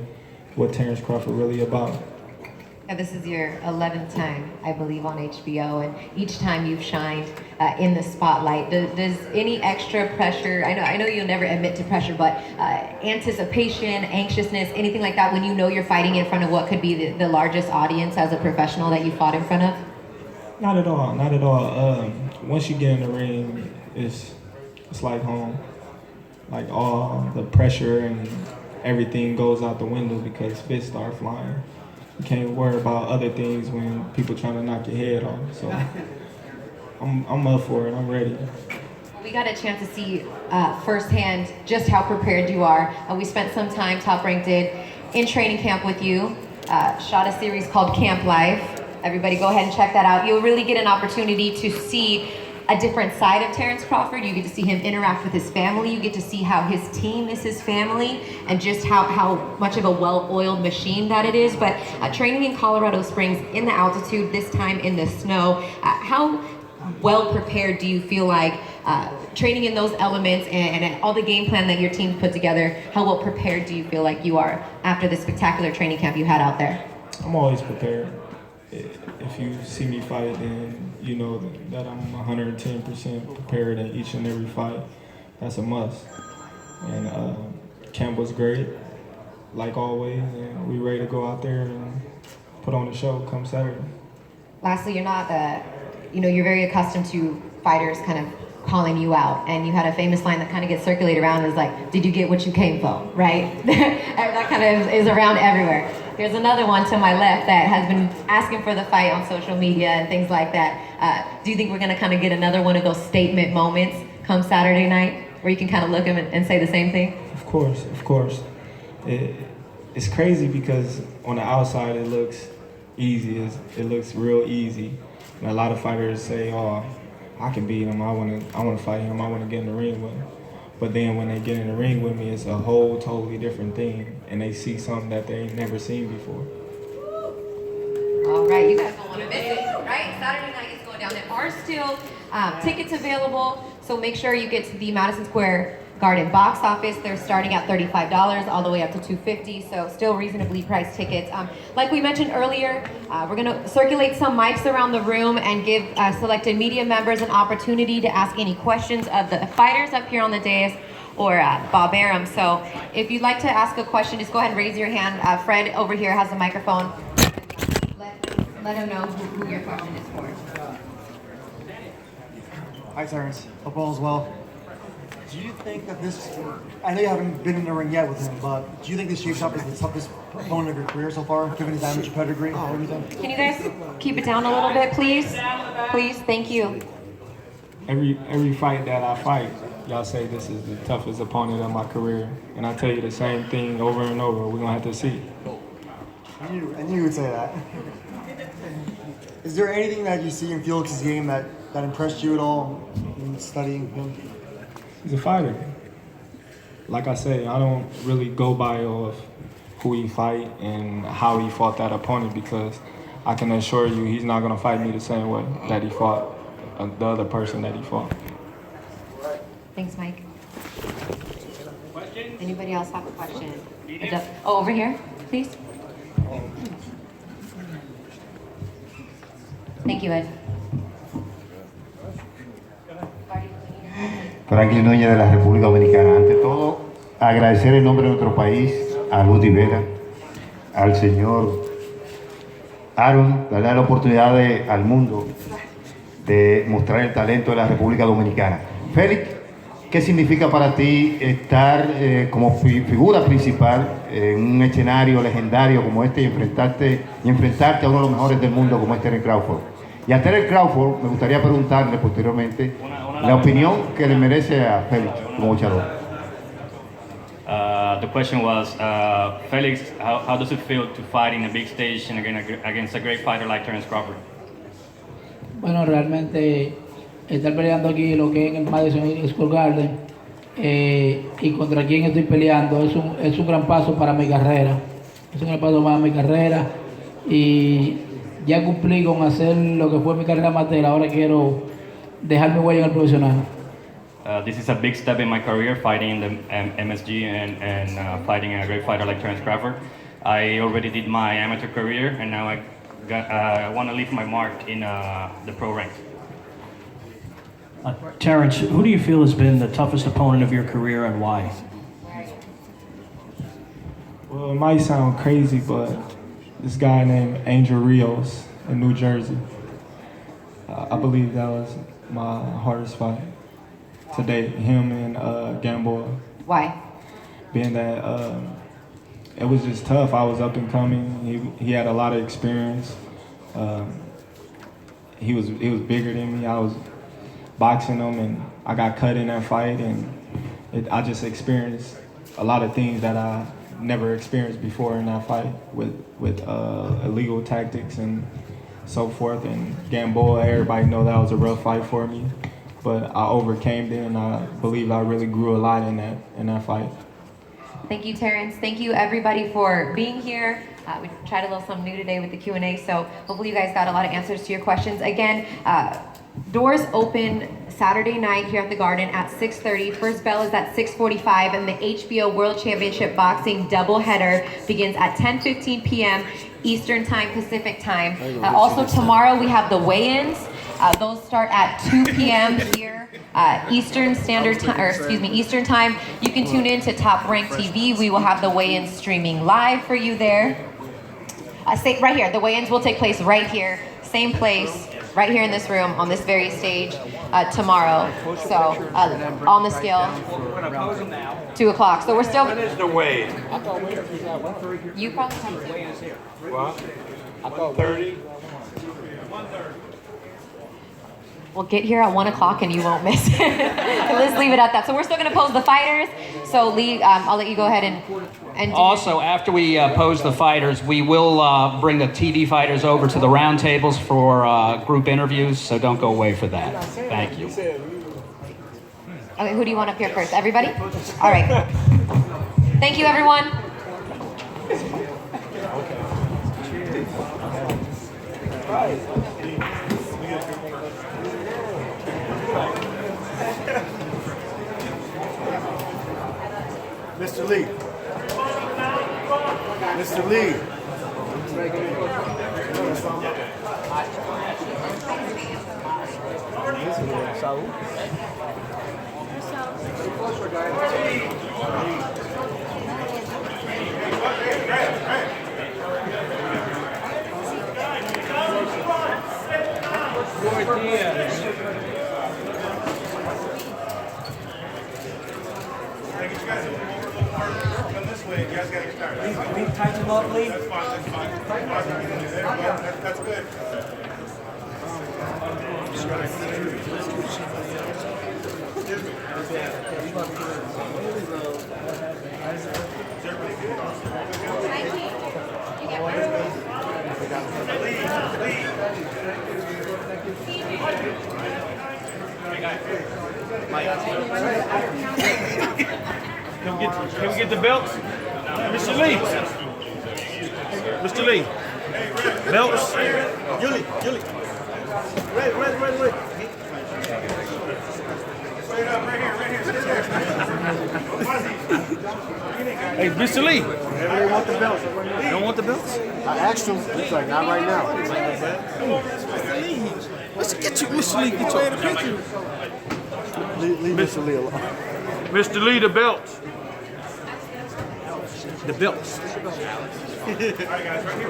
what Terrence Crawford really about. Yeah, this is your 11th time, I believe, on HBO, and each time you've shined in the spotlight. Does any extra pressure, I know you'll never admit to pressure, but anticipation, anxiousness, anything like that when you know you're fighting in front of what could be the largest audience as a professional that you fought in front of? Not at all, not at all. Once you get in the ring, it's like home. Like all the pressure and everything goes out the window because fists start flying. You can't worry about other things when people trying to knock your head off. So I'm up for it. I'm ready. We got a chance to see firsthand just how prepared you are. We spent some time, Top Rank did, in training camp with you. Shot a series called Camp Life. Everybody go ahead and check that out. You'll really get an opportunity to see a different side of Terrence Crawford. You get to see him interact with his family. You get to see how his team is his family and just how much of a well-oiled machine that it is. But training in Colorado Springs in the altitude, this time in the snow, how well prepared do you feel like training in those elements and all the game plan that your team put together, how well prepared do you feel like you are after the spectacular training camp you had out there? I'm always prepared. If you see me fight, then you know that I'm 110% prepared in each and every fight. That's a must. And camp was great, like always, and we ready to go out there and put on the show come Saturday. Lastly, you're not you're very accustomed to fighters kind of calling you out, and you had a famous line that kind of gets circulated around is like, did you get what you came for, right? That kind of is around everywhere. There's another one to my left that has been asking for the fight on social media and things like that. Do you think we're gonna kind of get another one of those statement moments come Saturday night where you can kind of look at him and say the same thing? Of course, of course. It's crazy because on the outside it looks easy, it looks real easy. And a lot of fighters say, oh, I can beat him, I wanna fight him, I wanna get in the ring with him. But then when they get in the ring with me, it's a whole totally different thing. And they see something that they ain't never seen before. All right, you guys don't want to miss it, right? Saturday night is going down. There are still tickets available, so make sure you get to the Madison Square Garden box office. They're starting at $35 all the way up to $250, so still reasonably priced tickets. Like we mentioned earlier, we're going to circulate some mics around the room and give selected media members an opportunity to ask any questions of the fighters up here on the dais or Bob Arum. So if you'd like to ask a question, just go ahead and raise your hand. Fred over here has a microphone. Let him know who your question is for. Hi, Terrence. Hope all is well. Do you think that this, I know you haven't been in the ring yet with him, but do you think this shapes up as the toughest opponent of your career so far, given his amateur pedigree and everything? Can you guys keep it down a little bit, please? Please, thank you. Every fight that I fight, y'all say this is the toughest opponent of my career. And I tell you the same thing over and over. We're going to have to see. I knew you would say that. Is there anything that you see in Felix's game that impressed you at all in studying him? He's a fighter. Like I say, I don't really go by of who he fight and how he fought that opponent because I can assure you he's not going to fight me the same way that he fought the other person that he fought. Thanks, Mike. Anybody else have a question? Oh, over here, please. Thank you, Ed. Franklin Núñez de la República Dominicana. Ante todo, agradecer en nombre de nuestro país a Rudy Vera, al señor Aaron, darle la oportunidad al mundo de mostrar el talento de la República Dominicana. Félix, ¿qué significa para ti estar como figura principal en un escenario legendario como este y enfrentarte a uno de los mejores del mundo como es Terrence Crawford? Y a Terrence Crawford me gustaría preguntarle posteriormente la opinión que le merece a Félix como luchador. The question was, Felix, how does it feel to fight in a big stage and against a great fighter like Terrence Crawford? Bueno, realmente estar peleando aquí lo que es en el Madison Square Garden y contra quien estoy peleando es un gran paso para mi carrera. Es un gran paso para mi carrera y ya cumplí con hacer lo que fue mi carrera amateur. Ahora quiero dejar mi huella en el profesional. This is a big step in my career, fighting in the MSG and fighting a great fighter like Terrence Crawford. I already did my amateur career, and now I want to leave my mark in the pro ranks. Terrence, who do you feel has been the toughest opponent of your career and why? Well, it might sound crazy, but this guy named Angel Rios in New Jersey. I believe that was my hardest fight to date. Him and Gamboa. Why? Being that it was just tough. I was up and coming. He had a lot of experience. He was bigger than me. I was boxing him, and I got cut in that fight, and I just experienced a lot of things that I never experienced before in that fight with illegal tactics and so forth. And Gamboa, everybody know that was a rough fight for me, but I overcame it, and I believe I really grew a lot in that fight. Thank you, Terrence. Thank you, everybody, for being here. We tried a little something new today with the Q&A, so hopefully you guys got a lot of answers to your questions. Again, doors open Saturday night here at the Garden at 6:30. First bell is at 6:45, and the HBO World Championship Boxing doubleheader begins at 10:15 p.m. Eastern Time, Pacific Time. Also tomorrow we have the weigh-ins. Those start at 2 p.m. here. Eastern Standard Time, or excuse me, Eastern Time. You can tune in to Top Rank TV. We will have the weigh-ins streaming live for you there. Right here, the weigh-ins will take place right here, same place, right here in this room, on this very stage, tomorrow. So, on the scale, 2 o'clock. So we're still. When is the weigh-in? You probably have What? 1:30? We'll get here at 1 o'clock and you won't miss it. Let's leave it at that. So we're still going to pose the fighters. So Lee, I'll let you go ahead and do Also, after we pose the fighters, we will bring the TV fighters over to the round tables for group interviews, so don't go away for that. Thank you. Okay, who do you want up here first? Everybody? All right. Thank you, everyone. Mr. Lee. Mr. Lee. Tighten them up, Lee. That's fine. That's good. Can we get the belts? Mr. Lee. Mr. Lee. Belts. Yuli. Red. Straight up, right here. Hey, Mr. Lee. They want the belts. You don't want the belts? I asked him. He's like, not right now. Mr. Lee. Let's get you, Mr. Lee. Get your picture. Leave Mr. Lee alone. Mr. Lee, the belts. The belts. All right, guys, right here.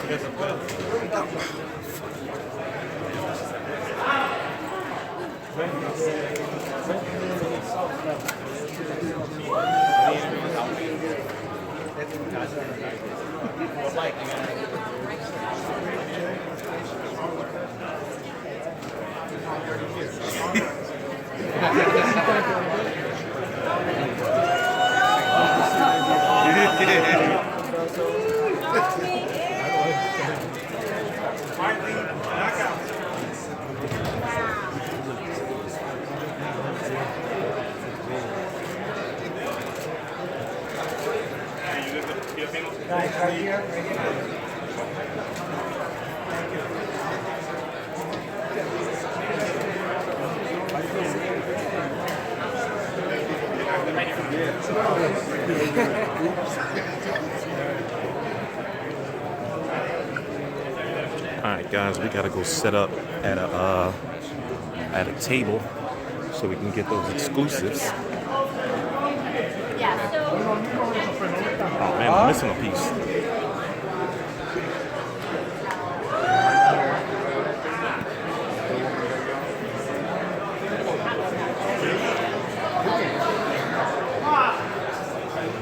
Guys, right here. right, guys, we gotta go set up at a table so we can get those exclusives. Yeah, so. Oh man, I'm missing a piece.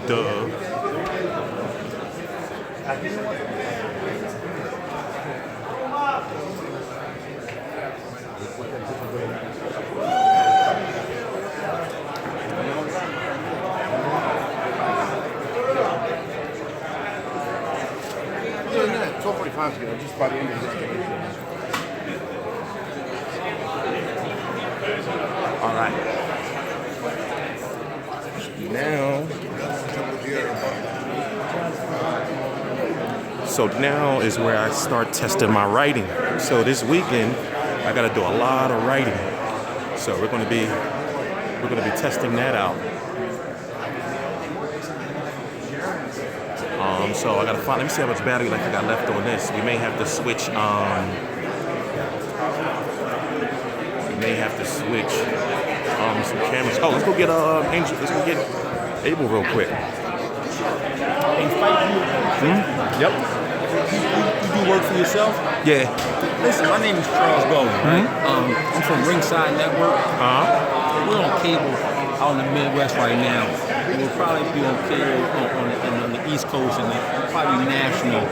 Duh. Yeah, 12:45 is good. Just by the end of this game. All right. So now is where I start testing my writing. So this weekend, I got to do a lot of writing. So we're gonna be testing that out. So I gotta find. Let me see how much battery life I got left on this. We may have to switch. Some cameras. Oh, let's go get Angel. Let's go get Abel real quick. Yep. You do work for yourself? Yeah. Listen, my name is Charles Golden, right? I'm from Ringside Network. We're on cable out in the Midwest right now. We'll probably be on cable on the East Coast and probably national.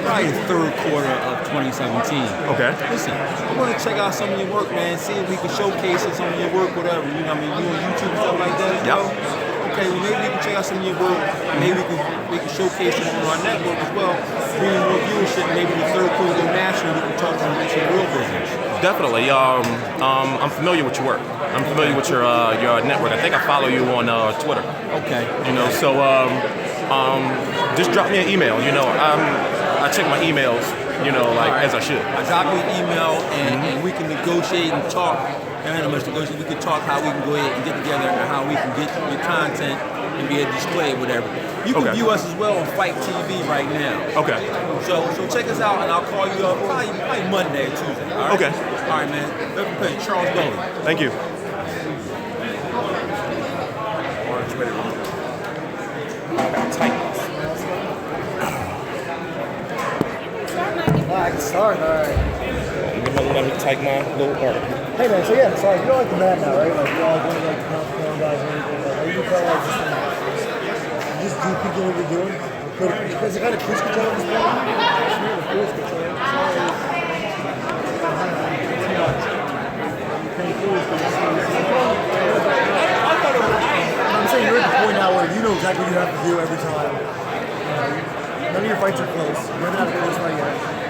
Probably the third quarter of 2017. Okay. Listen, I want to check out some of your work, man. See if we can showcase some of your work, whatever. You know, I mean, you on YouTube and stuff like that. Yep. Okay, well maybe we can check out some of your work. Maybe we can showcase it on our network as well. Bring more viewership. Maybe the third quarter go national. We can talk about some real business. Definitely. I'm familiar with your work. I'm familiar with your network. I think I follow you on Twitter. Okay. You know, so just drop me an email. You know, I check my emails. You know, like as I should. I drop you an email and we can negotiate and talk. And we can talk how we can go ahead and get together and how we can get your content and be able to display it, whatever. You can view us as well on Fight TV right now. Okay. So check us out and I'll call you up probably Monday or Tuesday. All right? Okay. All right, man. Let me play Charles Golden. Thank you. I can start, alright. Let me type my little article. Hey man, so yeah, sorry, you're like the man now, right? Like you're all going to like the countdown guys and everything. Like, are you felt like just do people what you're doing? Is it kind of cruise control at this point? Cruise control. I'm saying you're at the point now where you know exactly what you have to do every time. None of your fights are close. You haven't had a close fight yet.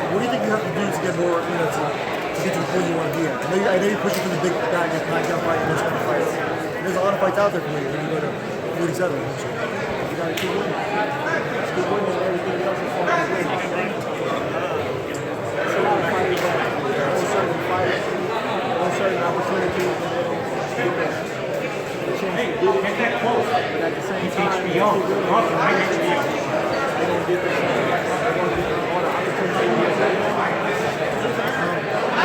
What do you think you have to do to get more, to get to the point you want to be at? I know you're pushing for the big bag of knockout fight and those kind of fights. There's a lot of fights out there for you when you go to 47. You got to keep winning. Just keep winning and everything else is falling in place. There's a lot of fighters that all certain fights, all certain opportunities, the chance to get it, but at the same time, they don't get the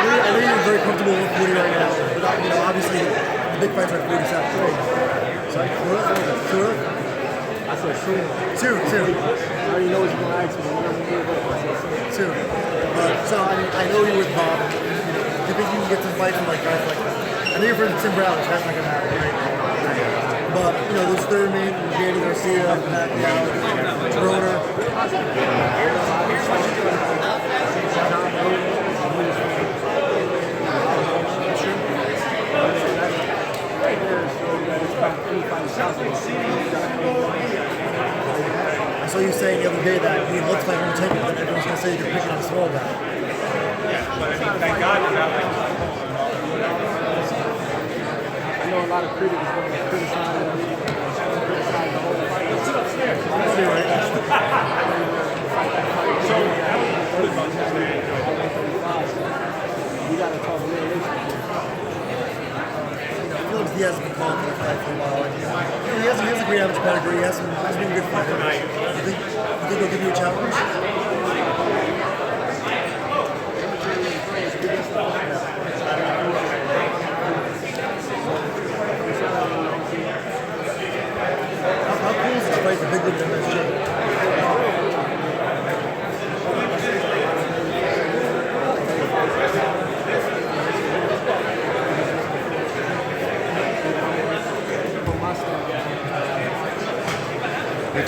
I know you're very comfortable with 40 right now, but obviously the big fights are at 47. Sorry, two? I said two. Two. I already know what you're going to ask me. Two. So I know you're with Bob. Do you think you can get some fights with like guys like that? I know you're friends with Tim Brown, so that's not going to happen, right? But, those third men, Danny Garcia, Pacquiao, Broner. I saw you saying the other day that he looks like you're taking it, but everyone's going to say you're picking on a small guy. Yeah, but thank God for that. I know a lot of critics are going to criticize the whole fight. We got to talk realistically. Felix Diaz has been calling for the fight for a while. He has a great average pedigree. He's been a good fighter. You think he'll give you a challenge?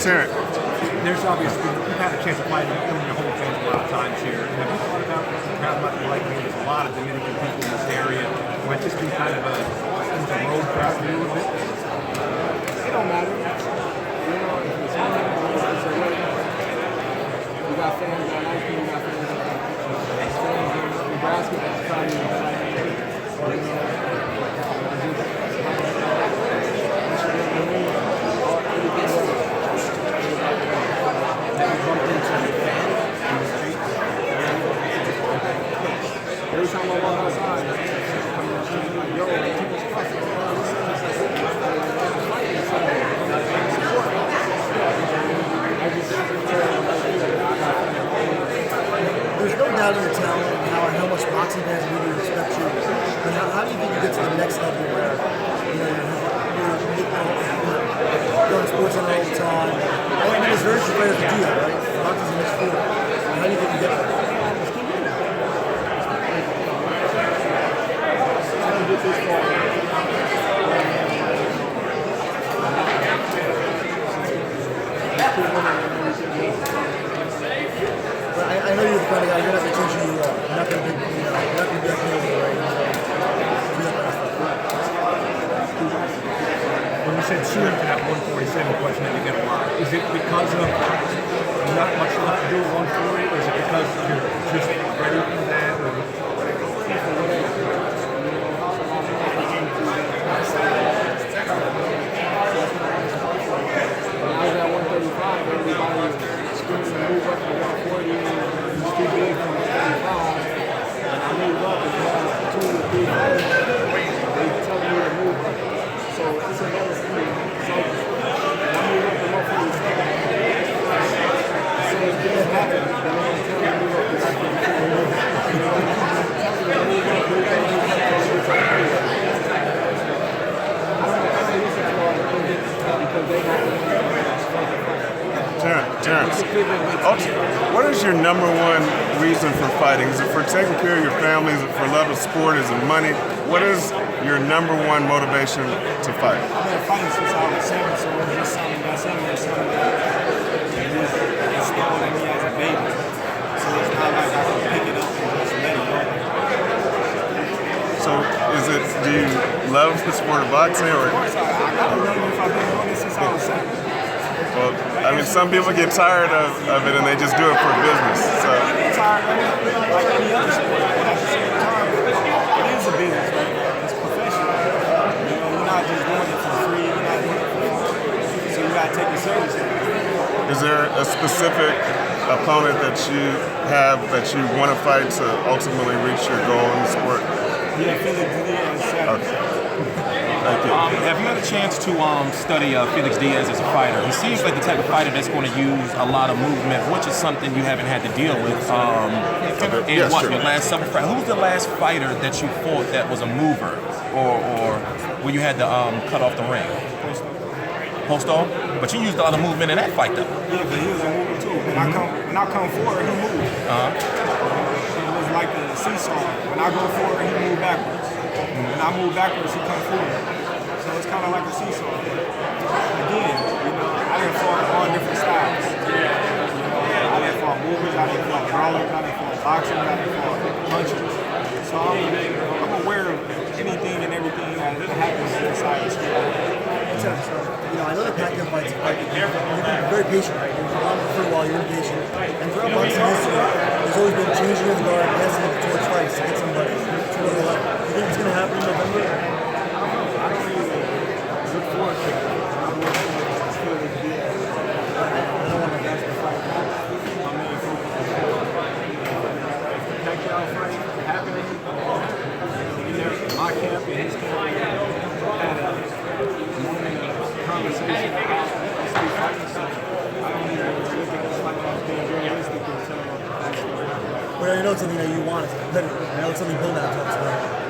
Terrence. There's obviously, you've had a chance to fight in your home fans a lot of times here. Have you thought about the crowd might be like me? There's a lot of Dominican people in this area. Might just be kind of a road crowd for you a little bit? It don't matter. You know, it's home, it's away. We got fans on ice cream, we got fans on fans in basketball, trying to every time I walk outside, yo, people's classic. There's no doubt in your talent and how much boxing fans really respect you. But how do you think you get to the next level where you're doing sports center all the time? I think it's very fair to do that, right? Boxing's a niche sport. How do you think you get there? Get this far. I know you're the kind of guy, you're not going to teach you, you're not going to be that crazy, right? When you said shooting to that 147 question that you get a lot, is it because of not much left to do at 140, or is it because you're just ready for that? Or? When I was at 135, everybody was screaming to move up to 140, and it's too big for 135. And I moved up and had 2 or 3 fights. They tell me to move up. So it's another thing. So when I moved up to 147, the same thing happened. They don't tell me to move up to 147. Terrence, what is your number one reason for fighting? Is it for taking care of your family? Is it for love of sport? Is it money? What is your number one motivation to fight? I've been fighting since I was 7, so it's just something that installed in me as a baby. So it's not like I can pick it up and just let it go. So do you love the sport of boxing? Or? Of course, I don't know if I've been doing it since I was 7. Well, I mean, some people get tired of it and they just do it for business. So. I get tired of it like any other sport, but at the same time, it is a business, right? It's professional. You know, you're not just doing it for free, you're not doing it for fun. So you gotta take it seriously. Is there a specific opponent that you have that you want to fight to ultimately reach your goal in the sport? Yeah, Felix Diaz. Okay. Thank you. Have you had a chance to study Felix Diaz as a fighter? He seems like the type of fighter that's going to use a lot of movement, which is something you haven't had to deal with in yes, your sure. last several fights. Who's the last fighter that you fought that was a mover, or where you had to cut off the ring? Postol? But you used a lot of movement in that fight, though. Yeah, but he was a mover too. When I come forward, he moved. It was like a seesaw. When I go forward, he moved backwards. When I move backwards, he comes forward. So it's kind of like a seesaw. Again, I done fought all different styles. I done fought movers, I done fought brawlers, I done fought boxers, I done fought punchers. So I'm aware of anything and everything that happens inside the street. I know the Pacquiao fights, you're very patient, right? You're on for a while, you're impatient. And throughout boxing history, there's always been changing of the guard, passing it towards fights to get somebody to another level. You think it's going to happen in November? I don't even look forward to it. I'm looking forward to Felix Diaz. I don't want to guess the fight. My main focus is the Pacquiao fight happening. My camp and his camp had a conversation about this new fighting stuff. I don't even look at this fight as being realistic until that's the way. Well, you know it's something that you want as a competitor. I know it's something Bill now talks about.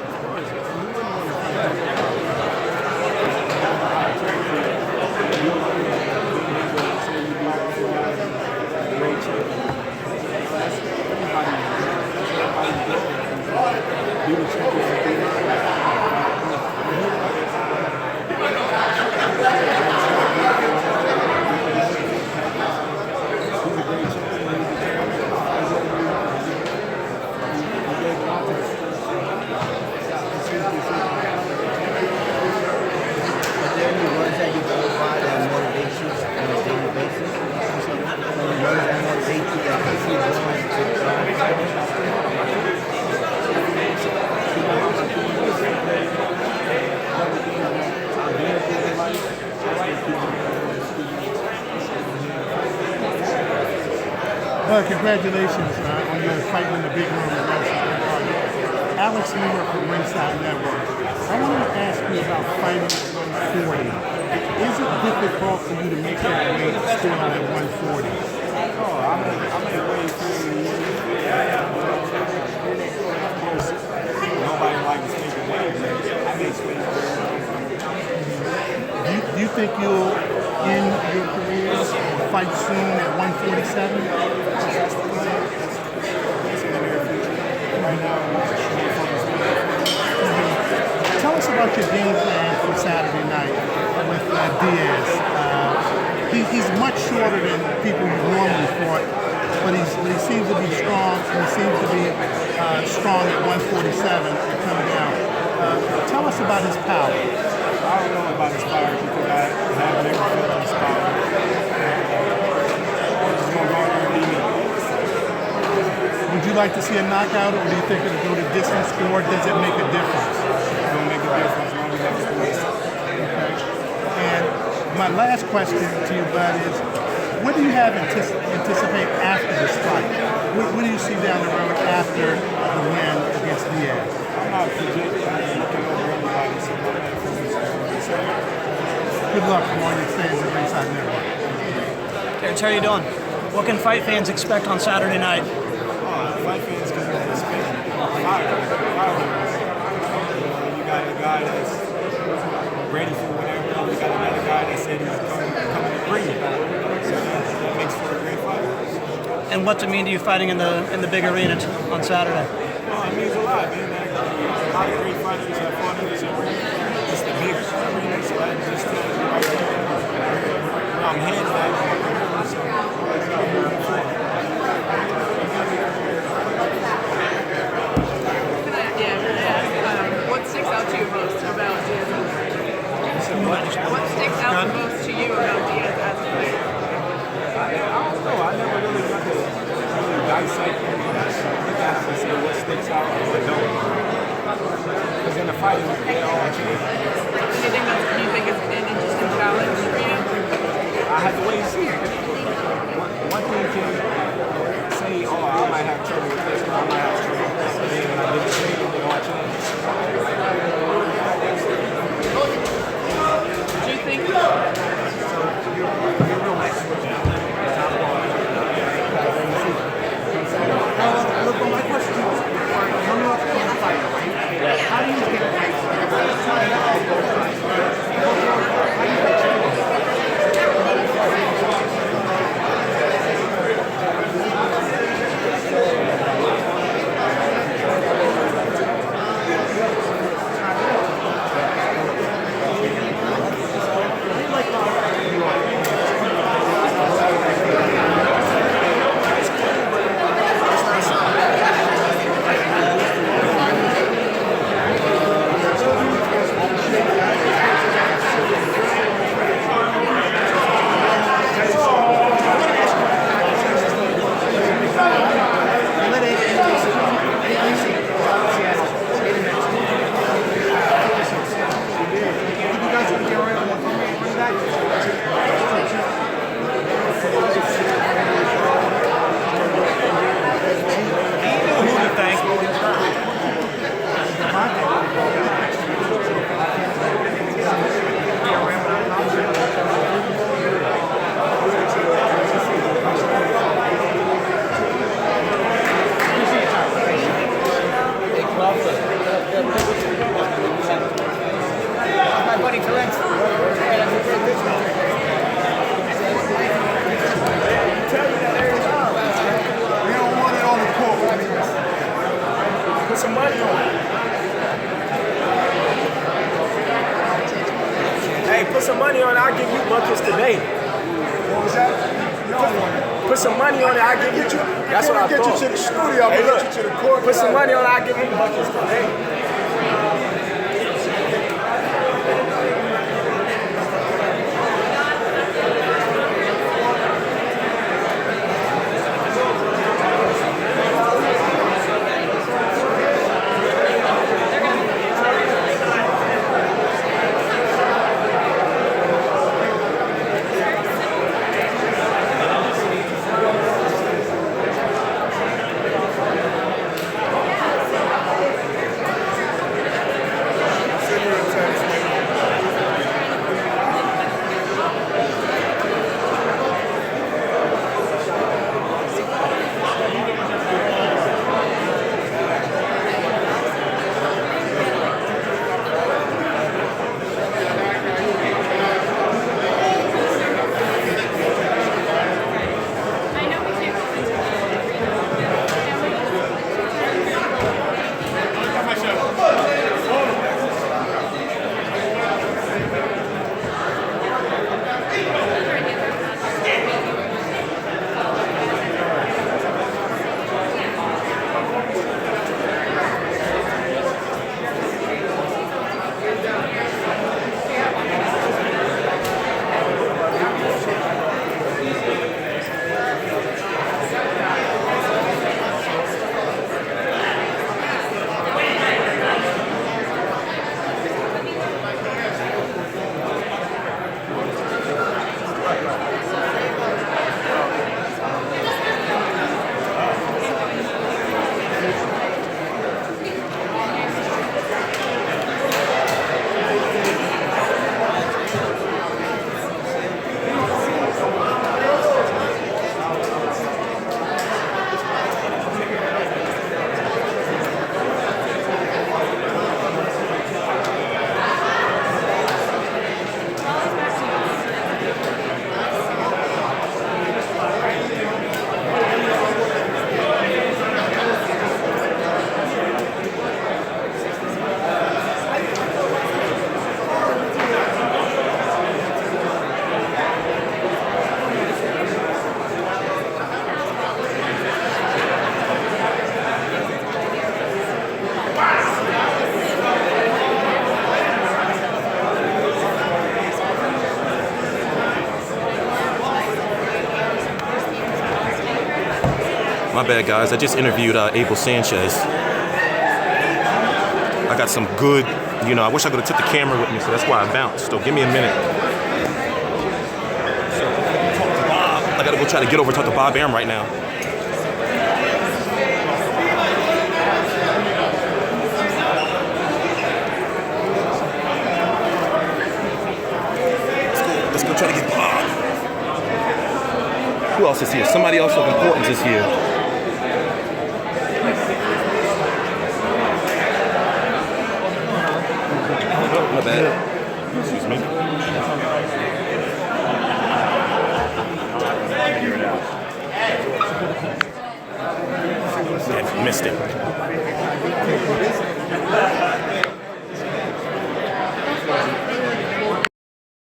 Congratulations on your fight in the big room with Madison Square Garden. Alex Newman from Ringside Network. I wanted to ask you about fighting at 140. Is it difficult for you to make that weight still out at 140? Oh, I made weight through the years. Of course, nobody likes making weight. I make weight. Do you think you'll end your career or fight soon at 147? Tell us about your game plan for Saturday night with Diaz. He's much shorter than people you normally fought, but he seems to be strong, and he seems to be strong at 147 and coming down. Tell us about his power. I don't know about his power because I haven't ever felt his power. I'm just going to go there and beat me. Would you like to see a knockout, or do you think it'll go to distance, or does it make a difference? It don't make a difference as long as that's the way. Okay. And my last question to you, Bud, is what do you have anticipate after this fight? What do you see down the road after the win against Diaz? I'm not projecting. I'm looking over everybody. So good luck from all your fans at Ringside Network. Terrence, how are you doing? What can fight fans expect on Saturday night? Fight fans can expect fireworks. You got a guy that's ready for whatever. You got another guy that said he's coming to bring it. So that makes for a great fight. And what's it mean to you fighting in the big arena on Saturday? Well, it means a lot, man. A lot of great fighters have fought in this arena. It's the big arena, so that just tells you right there where I'm headed at. What sticks out to you most about Diaz as a player? What sticks out the most to you about Diaz as a player? I don't know. I never really got to dissect him and look at him and say what sticks out and what don't. Because in the fight, they all change. Do you think it's an interesting challenge for you? I have to wait and see. One thing can say, oh, I might have trouble with this, or I might have trouble with this. And then when I get the training, they all change. Do you think you're real nice? Look, my question is, coming off the fight, right? How do you get Put some money on it, I'll give you buckets today. What was that? Put some money on it, I'll give you. That's what I thought. Get you to the studio, hey, look, get you to the court. Put some money on it, I'll give you buckets today. My bad, guys. I just interviewed Abel Sanchez. I got some good, you know, I wish I could have took the camera with me, so that's why I bounced. So give me a minute. I gotta go try to get over and talk to Bob Arum right now. Let's go try to get Bob. Who else is here? Somebody else of importance is here. My bad. Excuse me. Yeah, missed it.